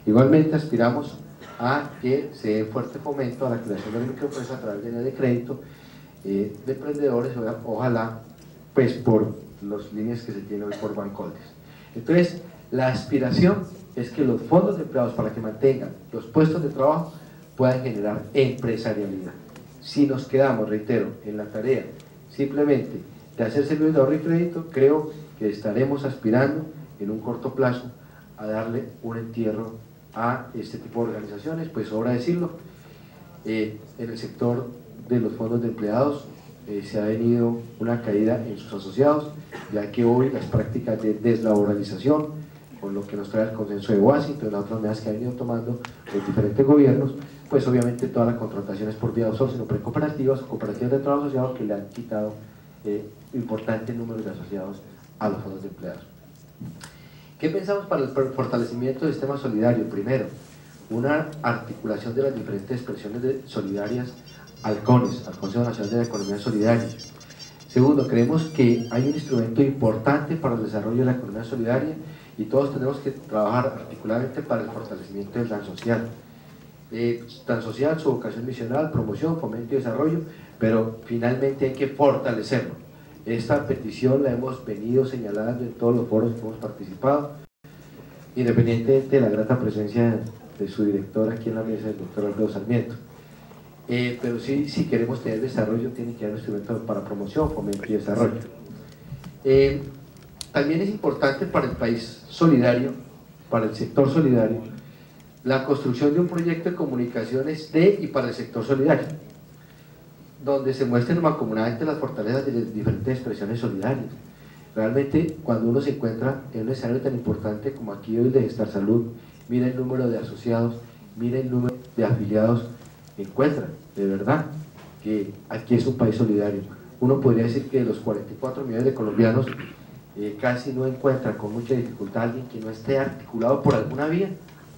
Igualmente aspiramos a que se dé fuerte fomento a la creación de microempresas a través de líneas de crédito de emprendedores, ojalá pues por las líneas que se tienen hoy por Bancoldes. Entonces, la aspiración es que los fondos de empleados, para que mantengan los puestos de trabajo, puedan generar empresarialidad. Si nos quedamos, reitero, en la tarea simplemente de hacer servicios de ahorro y crédito, creo que estaremos aspirando en un corto plazo a darle un entierro a este tipo de organizaciones. Pues sobra decirlo, en el sector de los fondos de empleados se ha venido una caída en sus asociados, ya que hoy las prácticas de deslaboralización, con lo que nos trae el consenso de Washington, las otras medidas que han venido tomando los diferentes gobiernos, pues obviamente toda la contratación es por vía de outsourcing, pero cooperativas o cooperativas de trabajo asociado, que le han quitado importantes números de asociados a los fondos de empleados. ¿Qué pensamos para el fortalecimiento del sistema solidario? Primero, una articulación de las diferentes expresiones solidarias al CONES, al Consejo Nacional de la Economía Solidaria. Segundo, creemos que hay un instrumento importante para el desarrollo de la economía solidaria y todos tenemos que trabajar articuladamente para el fortalecimiento del plan social. Plan social, su vocación misional, promoción, fomento y desarrollo, pero finalmente hay que fortalecerlo. Esta petición la hemos venido señalando en todos los foros que hemos participado, independientemente de la grata presencia de su director aquí en la mesa, el doctor Alfredo Sarmiento. Pero sí, si queremos tener desarrollo, tiene que haber instrumentos para promoción, fomento y desarrollo. También es importante para el país solidario, para el sector solidario, la construcción de un proyecto de comunicaciones de y para el sector solidario, donde se muestren mancomunadamente las fortalezas de las diferentes expresiones solidarias. Realmente, cuando uno se encuentra en un escenario tan importante como aquí hoy de Gestar Salud, mira el número de asociados, mira el número de afiliados, encuentra de verdad que aquí es un país solidario. Uno podría decir que de los 44 millones de colombianos, casi no encuentra con mucha dificultad a alguien que no esté articulado por alguna vía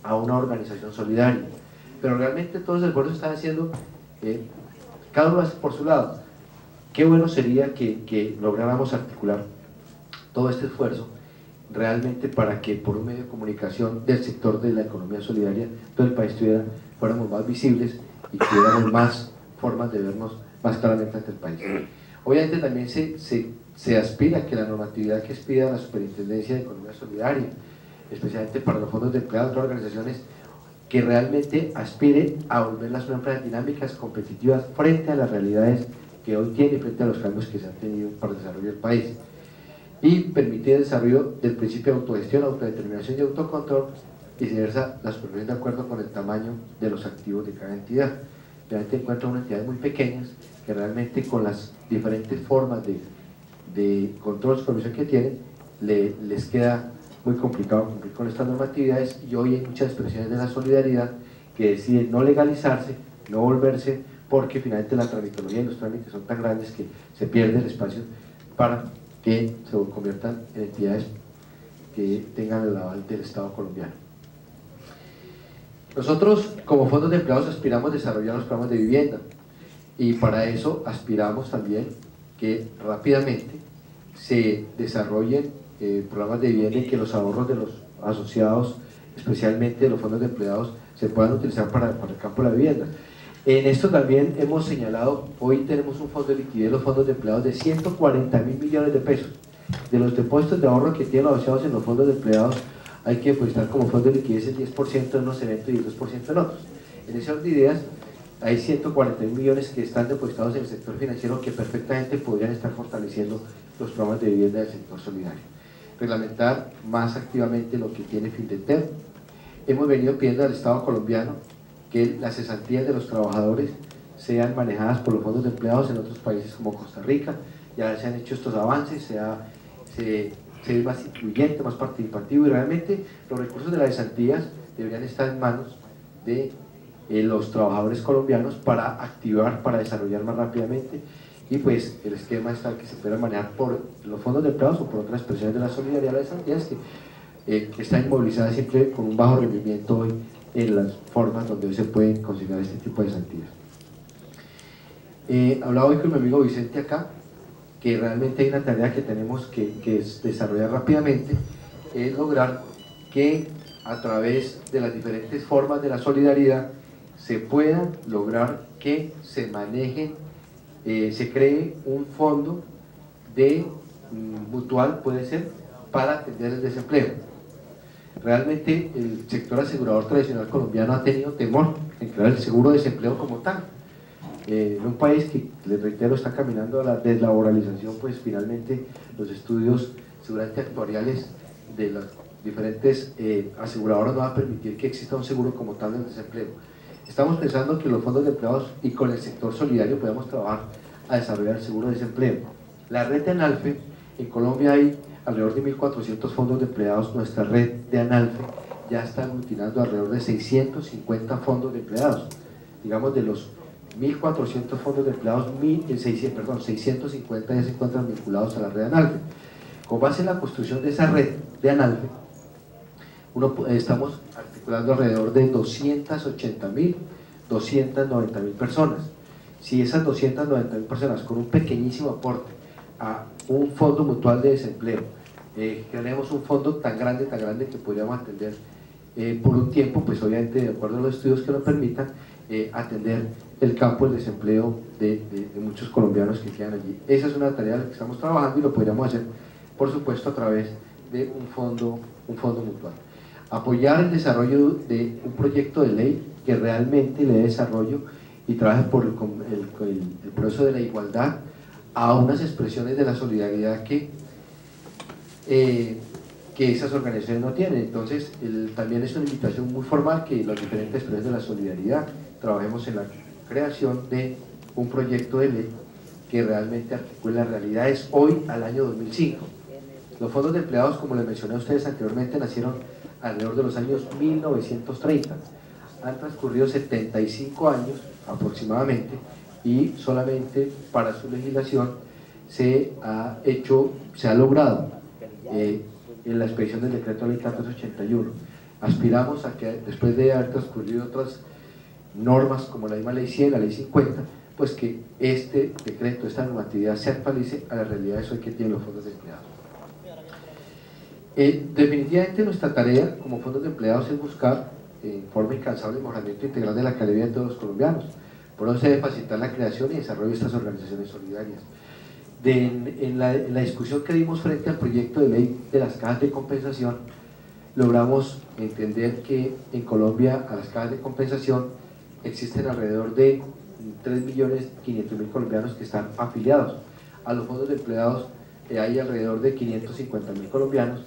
a una organización solidaria. Pero realmente todos los esfuerzos están haciendo, cada uno hace por su lado. Qué bueno sería que lográramos articular todo este esfuerzo realmente para que por un medio de comunicación del sector de la economía solidaria todo el país fuéramos más visibles y tuviéramos más formas de vernos más claramente ante el país. Obviamente también se aspira a que la normatividad que expida la Superintendencia de Economía Solidaria, especialmente para los fondos de empleados de otras organizaciones, que realmente aspire a volverlas unas empresas dinámicas, competitivas frente a las realidades que hoy tiene, frente a los cambios que se han tenido para el desarrollo del país, y permitir el desarrollo del principio de autogestión, autodeterminación y autocontrol, y viceversa, la supervisión de acuerdo con el tamaño de los activos de cada entidad. Realmente encuentran unas entidades muy pequeñas que realmente con las diferentes formas de control y supervisión que tienen, les queda muy complicado cumplir con estas normatividades, y hoy hay muchas expresiones de la solidaridad que deciden no legalizarse, no volverse, porque finalmente la tramitología y los trámites son tan grandes que se pierde el espacio para que se conviertan en entidades que tengan el aval del Estado colombiano. Nosotros como fondos de empleados aspiramos a desarrollar los programas de vivienda, y para eso aspiramos también que rápidamente se desarrollen programas de vivienda y que los ahorros de los asociados, especialmente de los fondos de empleados, se puedan utilizar para el campo de la vivienda. En esto también hemos señalado, hoy tenemos un fondo de liquidez de los fondos de empleados de 140.000 millones de pesos. De los depósitos de ahorro que tienen los asociados en los fondos de empleados, hay que depositar como fondo de liquidez el 10% en unos eventos y el 2% en otros. En ese orden de ideas, hay 140.000 millones que están depositados en el sector financiero que perfectamente podrían estar fortaleciendo los programas de vivienda del sector solidario. Reglamentar más activamente lo que tiene Findeter. Hemos venido pidiendo al Estado colombiano que las cesantías de los trabajadores sean manejadas por los fondos de empleados en otros países como Costa Rica. Ya se han hecho estos avances, se es más incluyente, más participativo, y realmente los recursos de las cesantías deberían estar en manos de los trabajadores colombianos para activar, para desarrollar más rápidamente, y pues el esquema está que se pueda manejar por los fondos de empleados o por otras expresiones de la solidaridad de las cesantías que están inmovilizadas siempre con un bajo rendimiento hoy en las formas donde hoy se pueden considerar este tipo de cesantías. Hablaba hoy con mi amigo Vicente acá, que realmente hay una tarea que tenemos que desarrollar rápidamente, es lograr que a través de las diferentes formas de la solidaridad se pueda lograr que se manejen, se cree un fondo de mutual, puede ser, para atender el desempleo. Realmente el sector asegurador tradicional colombiano ha tenido temor en crear el seguro de desempleo como tal. En un país que, les reitero, está caminando a la deslaboralización, pues finalmente los estudios seguramente actuariales de las diferentes aseguradoras no van a permitir que exista un seguro como tal del desempleo. Estamos pensando que los fondos de empleados y con el sector solidario podemos trabajar a desarrollar el seguro de desempleo. La red de ANALFE, en Colombia hay alrededor de 1.400 fondos de empleados. Nuestra red de ANALFE ya está aglutinando alrededor de 650 fondos de empleados. Digamos, de los 1.400 fondos de empleados, 650 ya se encuentran vinculados a la red de ANALFE. Con base en la construcción de esa red de ANALFE, estamos articulando alrededor de 280.000, 290.000 personas. Si esas 290.000 personas con un pequeñísimo aporte a un fondo mutual de desempleo. Tenemos un fondo tan grande que podríamos atender por un tiempo, pues obviamente de acuerdo a los estudios que nos permitan, atender el campo del desempleo de muchos colombianos que quedan allí. Esa es una tarea en la que estamos trabajando y lo podríamos hacer, por supuesto, a través de un fondo mutual. Apoyar el desarrollo de un proyecto de ley que realmente le dé desarrollo y trabaje por el proceso de la igualdad a unas expresiones de la solidaridad que esas organizaciones no tienen. Entonces, también es una invitación muy formal que las diferentes expresiones de la solidaridad trabajemos en la creación de un proyecto de ley que realmente articule las realidades hoy al año 2005. Los fondos de empleados, como les mencioné a ustedes anteriormente, nacieron alrededor de los años 1930. Han transcurrido 75 años aproximadamente y solamente para su legislación se ha logrado en la expedición del decreto ley 1481. Aspiramos a que después de haber transcurrido otras normas como la misma ley 100, la ley 50, pues que este decreto, esta normatividad se actualice a las realidades hoy que tienen los fondos de empleados. Definitivamente nuestra tarea como fondos de empleados es buscar en forma incansable el mejoramiento integral de la calidad de vida de todos los colombianos. Por eso se debe facilitar la creación y desarrollo de estas organizaciones solidarias. En la discusión que dimos frente al proyecto de ley de las cajas de compensación, logramos entender que en Colombia a las cajas de compensación existen alrededor de 3.500.000 colombianos que están afiliados. A los fondos de empleados hay alrededor de 550.000 colombianos,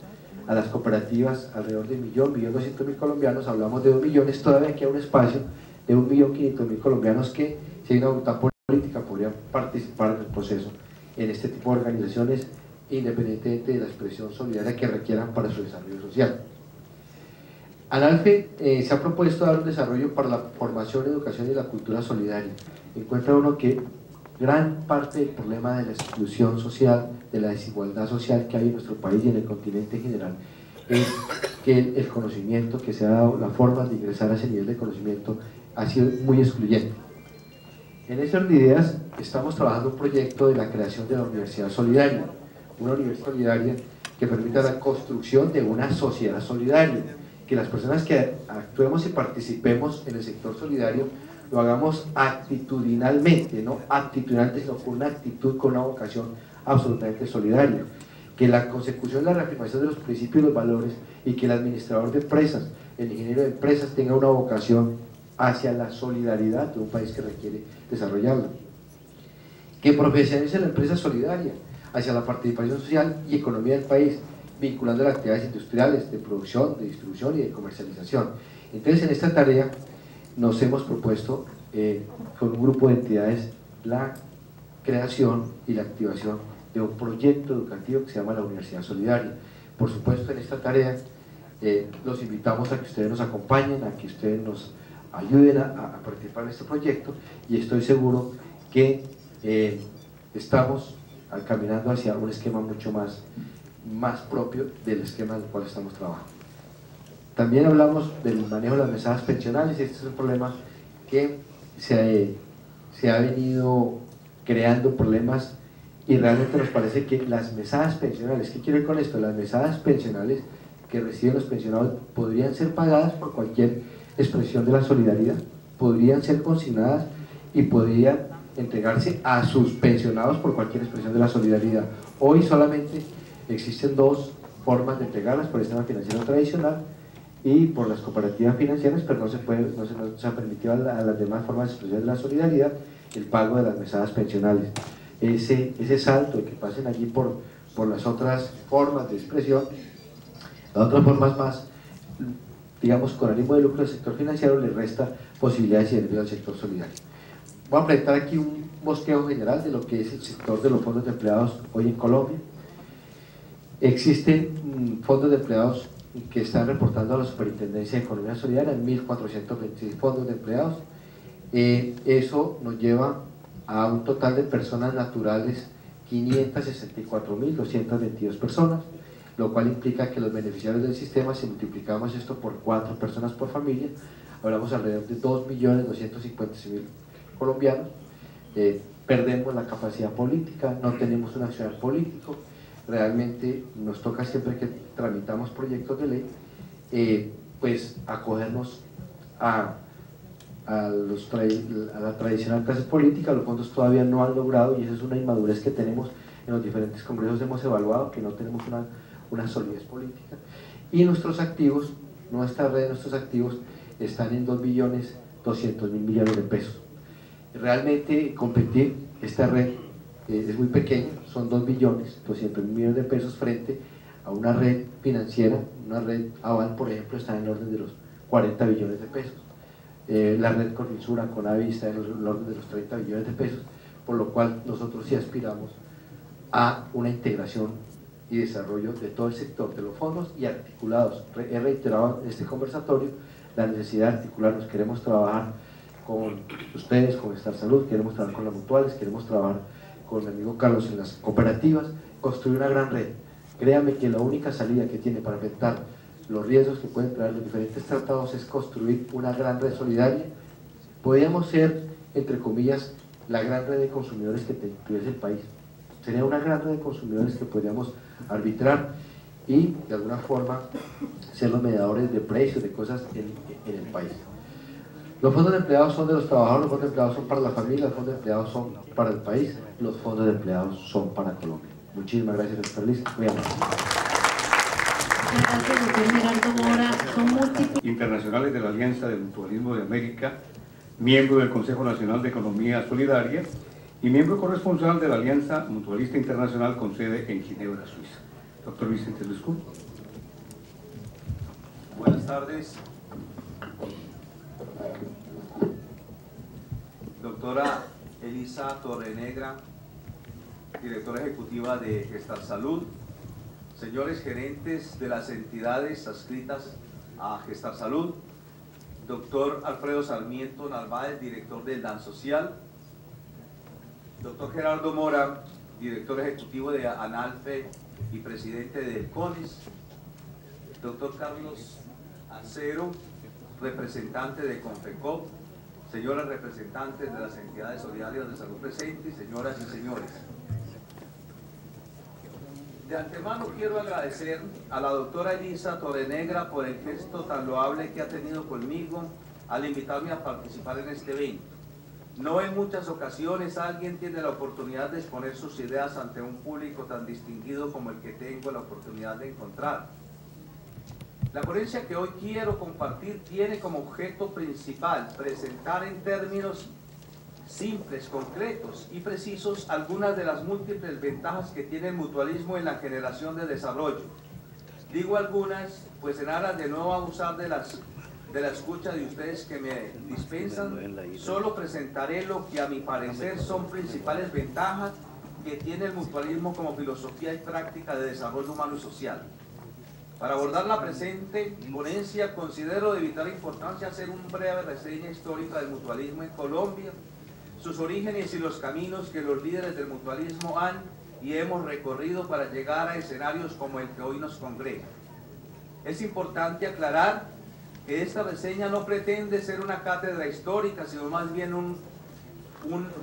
a las cooperativas alrededor de 1.200.000 colombianos, hablamos de 2 millones, todavía queda un espacio de 1.500.000 colombianos que, si hay una voluntad política, podrían participar en el proceso en este tipo de organizaciones, independientemente de la expresión solidaria que requieran para su desarrollo social. ANALFE se ha propuesto dar un desarrollo para la formación, educación y la cultura solidaria. Encuentra uno que gran parte del problema de la exclusión social, de la desigualdad social que hay en nuestro país y en el continente en general, es que el conocimiento que se ha dado, la forma de ingresar a ese nivel de conocimiento ha sido muy excluyente. En ese orden de ideas estamos trabajando un proyecto de la creación de la Universidad Solidaria, una universidad solidaria que permita la construcción de una sociedad solidaria, que las personas que actuemos y participemos en el sector solidario lo hagamos actitudinalmente, no actitudinalmente, sino con una actitud, con una vocación absolutamente solidaria, que la consecución y la reafirmación de los principios y los valores, y que el administrador de empresas, el ingeniero de empresas tenga una vocación hacia la solidaridad de un país que requiere desarrollarla, que profesionalice la empresa solidaria hacia la participación social y economía del país, vinculando las actividades industriales, de producción, de distribución y de comercialización. Entonces, en esta tarea nos hemos propuesto con un grupo de entidades la creación y la activación de un proyecto educativo que se llama la Universidad Solidaria. Por supuesto, en esta tarea los invitamos a que ustedes nos acompañen, a que ustedes nos ayuden a participar en este proyecto, y estoy seguro que estamos caminando hacia un esquema mucho más propio del esquema en el cual estamos trabajando. También hablamos del manejo de las mesadas pensionales. Este es un problema que se ha venido creando problemas, y realmente nos parece que las mesadas pensionales, ¿qué quiero decir con esto? Las mesadas pensionales que reciben los pensionados podrían ser pagadas por cualquier expresión de la solidaridad, podrían ser consignadas y podrían entregarse a sus pensionados por cualquier expresión de la solidaridad. Hoy solamente existen dos formas de entregarlas: por el sistema financiero tradicional y por las cooperativas financieras, pero no se ha permitido a las demás formas de expresión de la solidaridad el pago de las mesadas pensionales. Ese salto de que pasen allí por las otras formas de expresión, las otras formas más, digamos, con ánimo de lucro del sector financiero, le resta posibilidades y beneficios al sector solidario. Voy a presentar aquí un bosquejo general de lo que es el sector de los fondos de empleados hoy en Colombia. Existen fondos de empleados que están reportando a la Superintendencia de Economía Solidaria, en 1.426 fondos de empleados. Eso nos lleva a un total de personas naturales 564.222 personas, lo cual implica que los beneficiarios del sistema, si multiplicamos esto por 4 personas por familia, hablamos alrededor de 2.256.000 colombianos, perdemos la capacidad política, no tenemos un accionar político. Realmente nos toca siempre que tramitamos proyectos de ley, pues acogernos a la tradicional clase política. Los fondos todavía no han logrado, y esa es una inmadurez que tenemos en los diferentes congresos. Hemos evaluado que no tenemos una solidez política, y nuestros activos, nuestra red de nuestros activos están en 2.200.000 millones de pesos. Realmente competir, esta red es muy pequeña, son 2.200.000 millones de pesos frente a una red financiera. Una red Aval, por ejemplo, está en el orden de los 40 billones de pesos. La red Corfinsura, Conavi, está en el orden de los 30 billones de pesos, por lo cual nosotros sí aspiramos a una integración y desarrollo de todo el sector de los fondos y articulados. He reiterado en este conversatorio la necesidad de articularnos. Queremos trabajar con ustedes, con Gestar Salud, queremos trabajar con las mutuales, queremos trabajar con mi amigo Carlos en las cooperativas, construir una gran red. Créanme que la única salida que tiene para enfrentar los riesgos que pueden traer los diferentes tratados es construir una gran red solidaria. Podríamos ser, entre comillas, la gran red de consumidores que tuviese el país. Sería una gran red de consumidores que podríamos arbitrar y de alguna forma ser los mediadores de precios, de cosas en el país. Los fondos de empleados son de los trabajadores, los fondos de empleados son para la familia, los fondos de empleados son para el país, los fondos de empleados son para Colombia. Muchísimas gracias, doctor Liz. Muy amable. Gracias, doctor Gerardo Mora. Son múltiples Internacionales de la Alianza del Mutualismo de América, miembro del Consejo Nacional de Economía Solidaria y miembro corresponsal de la Alianza Mutualista Internacional con sede en Ginebra, Suiza. Doctor Vicente Lescú. Buenas tardes. Doctora Elisa Torrenegra, directora ejecutiva de Gestar Salud, señores gerentes de las entidades adscritas a Gestar Salud, doctor Alfredo Sarmiento Narváez, director del DAN Social, doctor Gerardo Mora, director ejecutivo de ANALFE y presidente del CONIS, doctor Carlos Acero, representante de CONFECOP, señoras representantes de las entidades solidarias de salud presentes, señoras y señores. De antemano quiero agradecer a la doctora Elisa Torrenegra por el gesto tan loable que ha tenido conmigo al invitarme a participar en este evento. No en muchas ocasiones alguien tiene la oportunidad de exponer sus ideas ante un público tan distinguido como el que tengo la oportunidad de encontrar. La ponencia que hoy quiero compartir tiene como objeto principal presentar en términos simples, concretos y precisos algunas de las múltiples ventajas que tiene el mutualismo en la generación de desarrollo. Digo algunas, pues en aras de no abusar de la escucha de ustedes que me dispensan, solo presentaré lo que a mi parecer son principales ventajas que tiene el mutualismo como filosofía y práctica de desarrollo humano y social. Para abordar la presente ponencia, considero de vital importancia hacer una breve reseña histórica del mutualismo en Colombia, sus orígenes y los caminos que los líderes del mutualismo han y hemos recorrido para llegar a escenarios como el que hoy nos congrega. Es importante aclarar que esta reseña no pretende ser una cátedra histórica, sino más bien un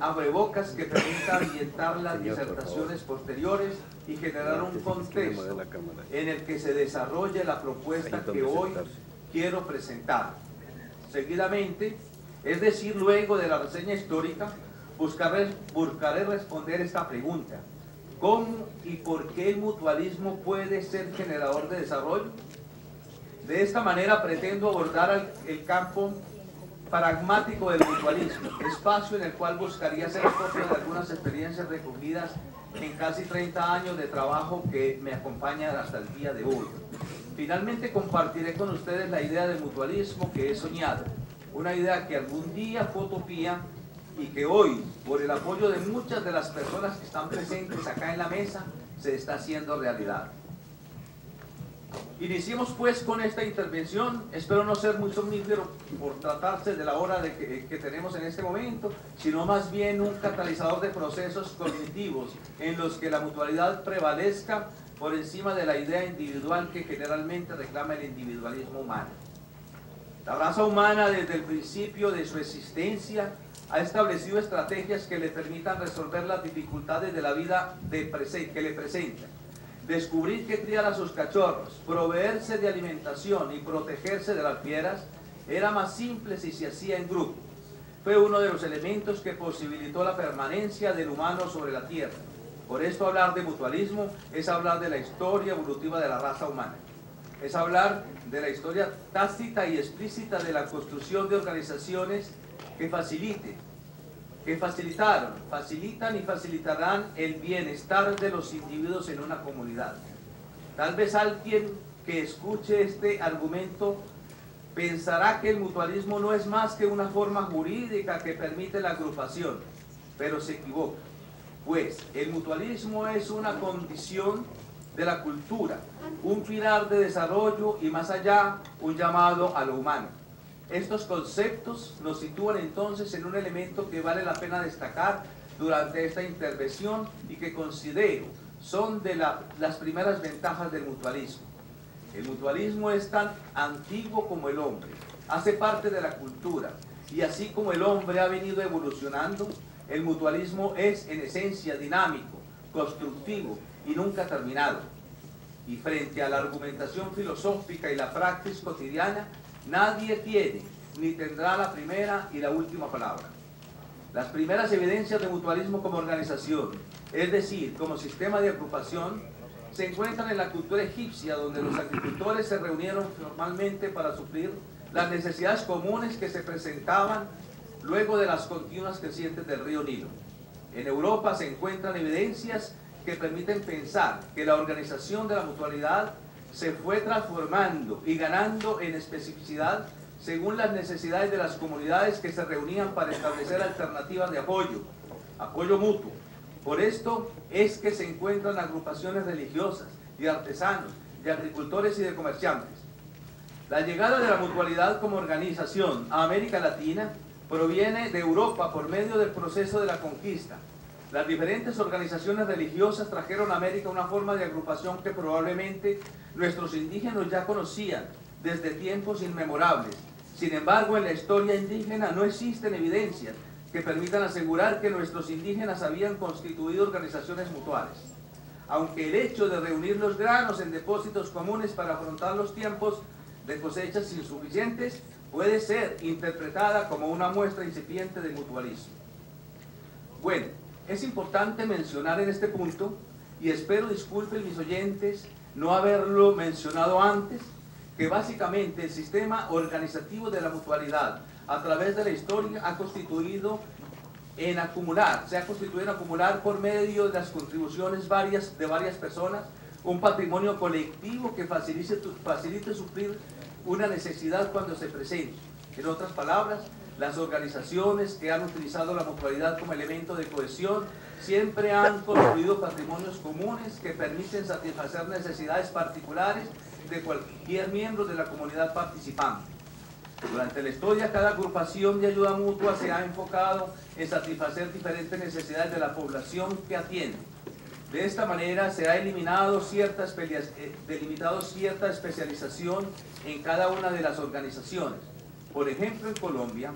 abrebocas que permita ambientar las disertaciones posteriores y generar un contexto en el que se desarrolle la propuesta que hoy quiero presentar. Seguidamente, es decir, luego de la reseña histórica, buscaré responder esta pregunta: ¿cómo y por qué el mutualismo puede ser generador de desarrollo? De esta manera pretendo abordar el campo pragmático del mutualismo, espacio en el cual buscaría hacer copia de algunas experiencias recogidas en casi 30 años de trabajo que me acompañan hasta el día de hoy. Finalmente compartiré con ustedes la idea del mutualismo que he soñado, una idea que algún día fue utopía y que hoy, por el apoyo de muchas de las personas que están presentes acá en la mesa, se está haciendo realidad. Iniciemos pues con esta intervención. Espero no ser muy somnífero por tratarse de la hora que tenemos en este momento, sino más bien un catalizador de procesos cognitivos en los que la mutualidad prevalezca por encima de la idea individual que generalmente reclama el individualismo humano. La raza humana desde el principio de su existencia ha establecido estrategias que le permitan resolver las dificultades de la vida que le presentan. Descubrir que criar a sus cachorros, proveerse de alimentación y protegerse de las fieras era más simple si se hacía en grupo. Fue uno de los elementos que posibilitó la permanencia del humano sobre la tierra. Por esto hablar de mutualismo es hablar de la historia evolutiva de la raza humana. Es hablar de la historia tácita y explícita de la construcción de organizaciones que facilitan y facilitarán el bienestar de los individuos en una comunidad. Tal vez alguien que escuche este argumento pensará que el mutualismo no es más que una forma jurídica que permite la agrupación, pero se equivoca, pues el mutualismo es una condición de la cultura, un pilar de desarrollo y más allá, un llamado a lo humano. Estos conceptos nos sitúan entonces en un elemento que vale la pena destacar durante esta intervención y que considero son de las primeras ventajas del mutualismo. El mutualismo es tan antiguo como el hombre, hace parte de la cultura y así como el hombre ha venido evolucionando, el mutualismo es en esencia dinámico, constructivo y nunca terminado. Y frente a la argumentación filosófica y la praxis cotidiana, nadie tiene ni tendrá la primera y la última palabra. Las primeras evidencias de mutualismo como organización, es decir, como sistema de agrupación, se encuentran en la cultura egipcia, donde los agricultores se reunieron formalmente para suplir las necesidades comunes que se presentaban luego de las continuas crecientes del río Nilo. En Europa se encuentran evidencias que permiten pensar que la organización de la mutualidad se fue transformando y ganando en especificidad según las necesidades de las comunidades que se reunían para establecer alternativas de apoyo mutuo. Por esto es que se encuentran agrupaciones religiosas, de artesanos, de agricultores y de comerciantes. La llegada de la mutualidad como organización a América Latina proviene de Europa por medio del proceso de la conquista. Las diferentes organizaciones religiosas trajeron a América una forma de agrupación que probablemente nuestros indígenas ya conocían desde tiempos inmemorables. Sin embargo, en la historia indígena no existen evidencias que permitan asegurar que nuestros indígenas habían constituido organizaciones mutuales. Aunque el hecho de reunir los granos en depósitos comunes para afrontar los tiempos de cosechas insuficientes puede ser interpretada como una muestra incipiente de mutualismo. Bueno, es importante mencionar en este punto, y espero disculpen mis oyentes no haberlo mencionado antes, que básicamente el sistema organizativo de la mutualidad a través de la historia se ha constituido en acumular por medio de las contribuciones de varias personas un patrimonio colectivo que facilite suplir una necesidad cuando se presente. En otras palabras, las organizaciones que han utilizado la mutualidad como elemento de cohesión siempre han construido patrimonios comunes que permiten satisfacer necesidades particulares de cualquier miembro de la comunidad participante. Durante la historia, cada agrupación de ayuda mutua se ha enfocado en satisfacer diferentes necesidades de la población que atiende. De esta manera se ha delimitado cierta especialización en cada una de las organizaciones. Por ejemplo, en Colombia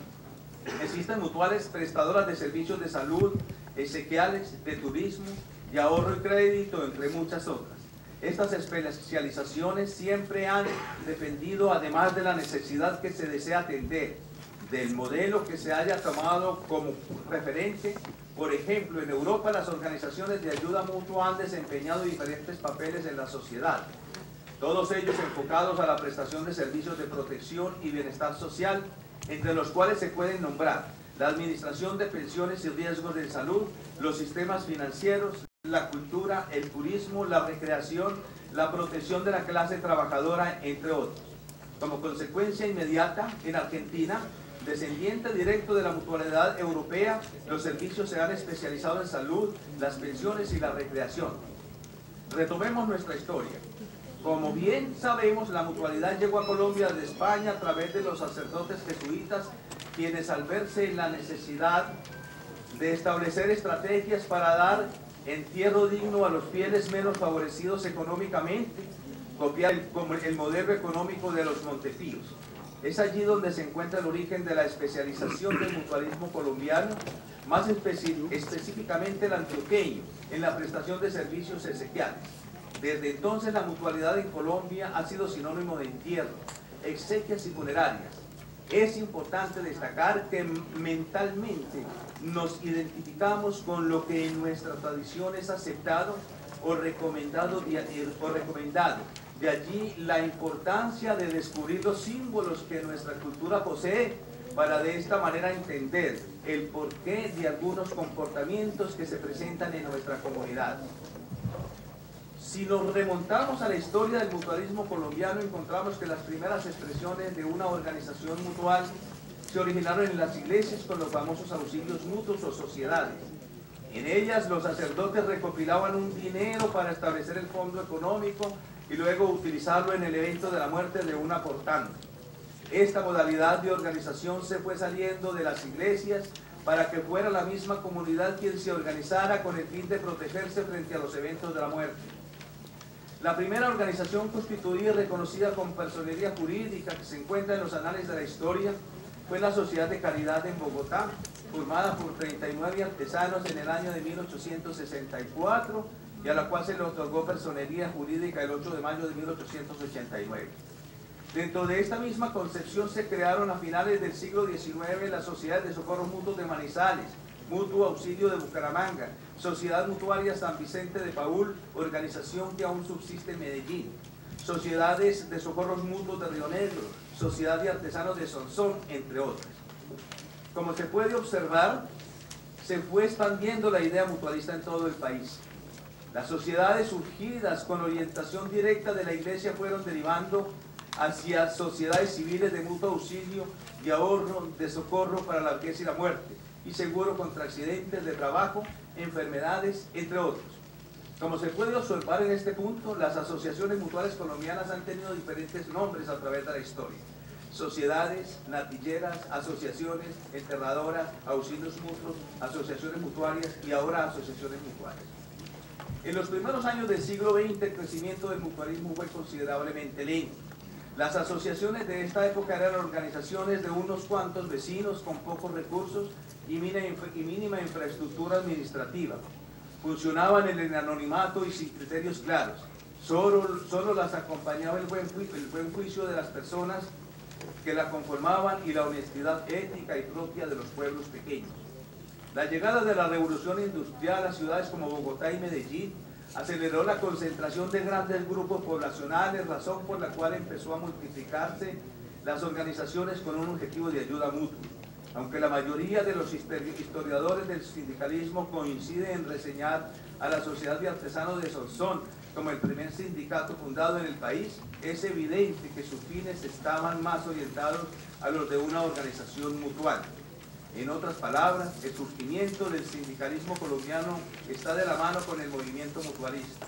existen mutuales prestadoras de servicios de salud, exequiales, de turismo, de ahorro y crédito, entre muchas otras. Estas especializaciones siempre han dependido, además de la necesidad que se desea atender, del modelo que se haya tomado como referente. Por ejemplo, en Europa las organizaciones de ayuda mutua han desempeñado diferentes papeles en la sociedad, todos ellos enfocados a la prestación de servicios de protección y bienestar social, entre los cuales se pueden nombrar la administración de pensiones y riesgos de salud, los sistemas financieros, la cultura, el turismo, la recreación, la protección de la clase trabajadora, entre otros. Como consecuencia inmediata, en Argentina, descendiente directo de la mutualidad europea, los servicios se han especializado en salud, las pensiones y la recreación. Retomemos nuestra historia. Como bien sabemos, la mutualidad llegó a Colombia de España a través de los sacerdotes jesuitas, quienes al verse en la necesidad de establecer estrategias para dar entierro digno a los fieles menos favorecidos económicamente, copiar el modelo económico de los Montepíos. Es allí donde se encuentra el origen de la especialización del mutualismo colombiano, más específicamente el antioqueño, en la prestación de servicios exequiales. Desde entonces la mutualidad en Colombia ha sido sinónimo de entierro, exequias y funerarias. Es importante destacar que mentalmente nos identificamos con lo que en nuestra tradición es aceptado o recomendado. De allí la importancia de descubrir los símbolos que nuestra cultura posee para de esta manera entender el porqué de algunos comportamientos que se presentan en nuestra comunidad. Si nos remontamos a la historia del mutualismo colombiano, encontramos que las primeras expresiones de una organización mutual se originaron en las iglesias con los famosos auxilios mutuos o sociedades. En ellas los sacerdotes recopilaban un dinero para establecer el fondo económico y luego utilizarlo en el evento de la muerte de un aportante. Esta modalidad de organización se fue saliendo de las iglesias para que fuera la misma comunidad quien se organizara con el fin de protegerse frente a los eventos de la muerte. La primera organización constituida y reconocida con personería jurídica que se encuentra en los anales de la historia fue la Sociedad de Caridad en Bogotá, formada por 39 artesanos en el año de 1864 y a la cual se le otorgó personería jurídica el 8 de mayo de 1889. Dentro de esta misma concepción se crearon a finales del siglo XIX las Sociedades de Socorro Mutuo de Manizales, Mutuo Auxilio de Bucaramanga, Sociedad Mutuaria San Vicente de Paúl, organización que aún subsiste en Medellín, Sociedades de Socorros Mutuos de Río Negro, Sociedad de Artesanos de Sonsón, entre otras. Como se puede observar, se fue expandiendo la idea mutualista en todo el país. Las sociedades surgidas con orientación directa de la Iglesia fueron derivando hacia sociedades civiles de mutuo auxilio y ahorro de socorro para la vejez y la muerte, y seguro contra accidentes de trabajo, enfermedades, entre otros. Como se puede observar en este punto, las asociaciones mutuales colombianas han tenido diferentes nombres a través de la historia. Sociedades, natilleras, asociaciones, enterradoras, auxilios mutuos, asociaciones mutuarias y ahora asociaciones mutuales. En los primeros años del siglo XX el crecimiento del mutualismo fue considerablemente lento. Las asociaciones de esta época eran organizaciones de unos cuantos vecinos con pocos recursos y mínima infraestructura administrativa. Funcionaban en el anonimato y sin criterios claros. Solo las acompañaba el buen juicio de las personas que la conformaban y la honestidad ética y propia de los pueblos pequeños. La llegada de la revolución industrial a ciudades como Bogotá y Medellín aceleró la concentración de grandes grupos poblacionales, razón por la cual empezó a multiplicarse las organizaciones con un objetivo de ayuda mutua. Aunque la mayoría de los historiadores del sindicalismo coinciden en reseñar a la Sociedad de Artesanos de Sonsón como el primer sindicato fundado en el país, es evidente que sus fines estaban más orientados a los de una organización mutual. En otras palabras, el surgimiento del sindicalismo colombiano está de la mano con el movimiento mutualista.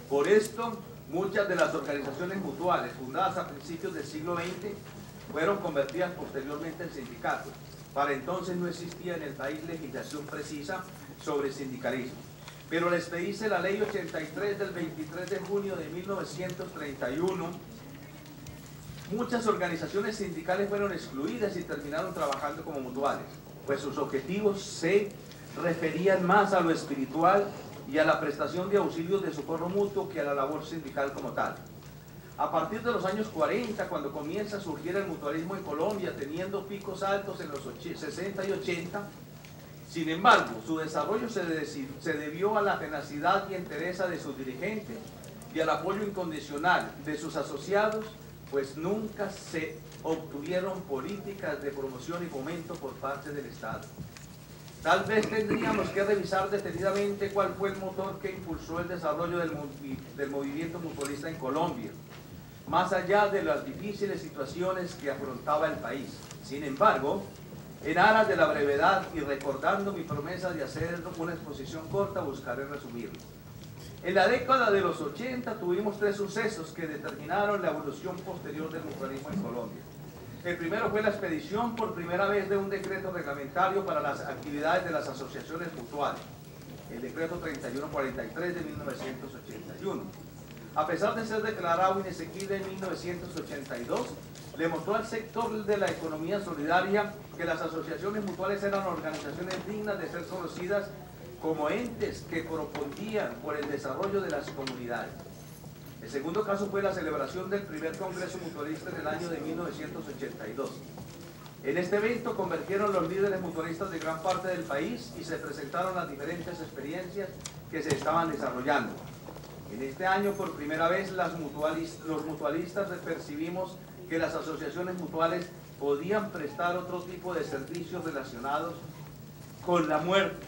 Por esto, muchas de las organizaciones mutuales fundadas a principios del siglo XX fueron convertidas posteriormente en sindicatos. Para entonces no existía en el país legislación precisa sobre sindicalismo. Pero les dice la Ley 83 del 23 de junio de 1931, muchas organizaciones sindicales fueron excluidas y terminaron trabajando como mutuales, pues sus objetivos se referían más a lo espiritual y a la prestación de auxilios de socorro mutuo que a la labor sindical como tal. A partir de los años 40, cuando comienza a surgir el mutualismo en Colombia, teniendo picos altos en los 60 y 80, sin embargo, su desarrollo se debió a la tenacidad y entereza de sus dirigentes y al apoyo incondicional de sus asociados, pues nunca se obtuvieron políticas de promoción y fomento por parte del Estado. Tal vez tendríamos que revisar detenidamente cuál fue el motor que impulsó el desarrollo del movimiento mutualista en Colombia, más allá de las difíciles situaciones que afrontaba el país. Sin embargo, en aras de la brevedad y recordando mi promesa de hacer una exposición corta, buscaré resumirlo. En la década de los 80 tuvimos tres sucesos que determinaron la evolución posterior del mutualismo en Colombia. El primero fue la expedición por primera vez de un decreto reglamentario para las actividades de las asociaciones mutuales, el decreto 3143 de 1981. a pesar de ser declarado inexequible en 1982, le mostró al sector de la economía solidaria que las asociaciones mutuales eran organizaciones dignas de ser conocidas como entes que propondían por el desarrollo de las comunidades. El segundo caso fue la celebración del primer Congreso Mutualista en el año de 1982. En este evento convergieron los líderes mutualistas de gran parte del país y se presentaron las diferentes experiencias que se estaban desarrollando. En este año, por primera vez, los mutualistas percibimos que las asociaciones mutuales podían prestar otro tipo de servicios relacionados con la muerte,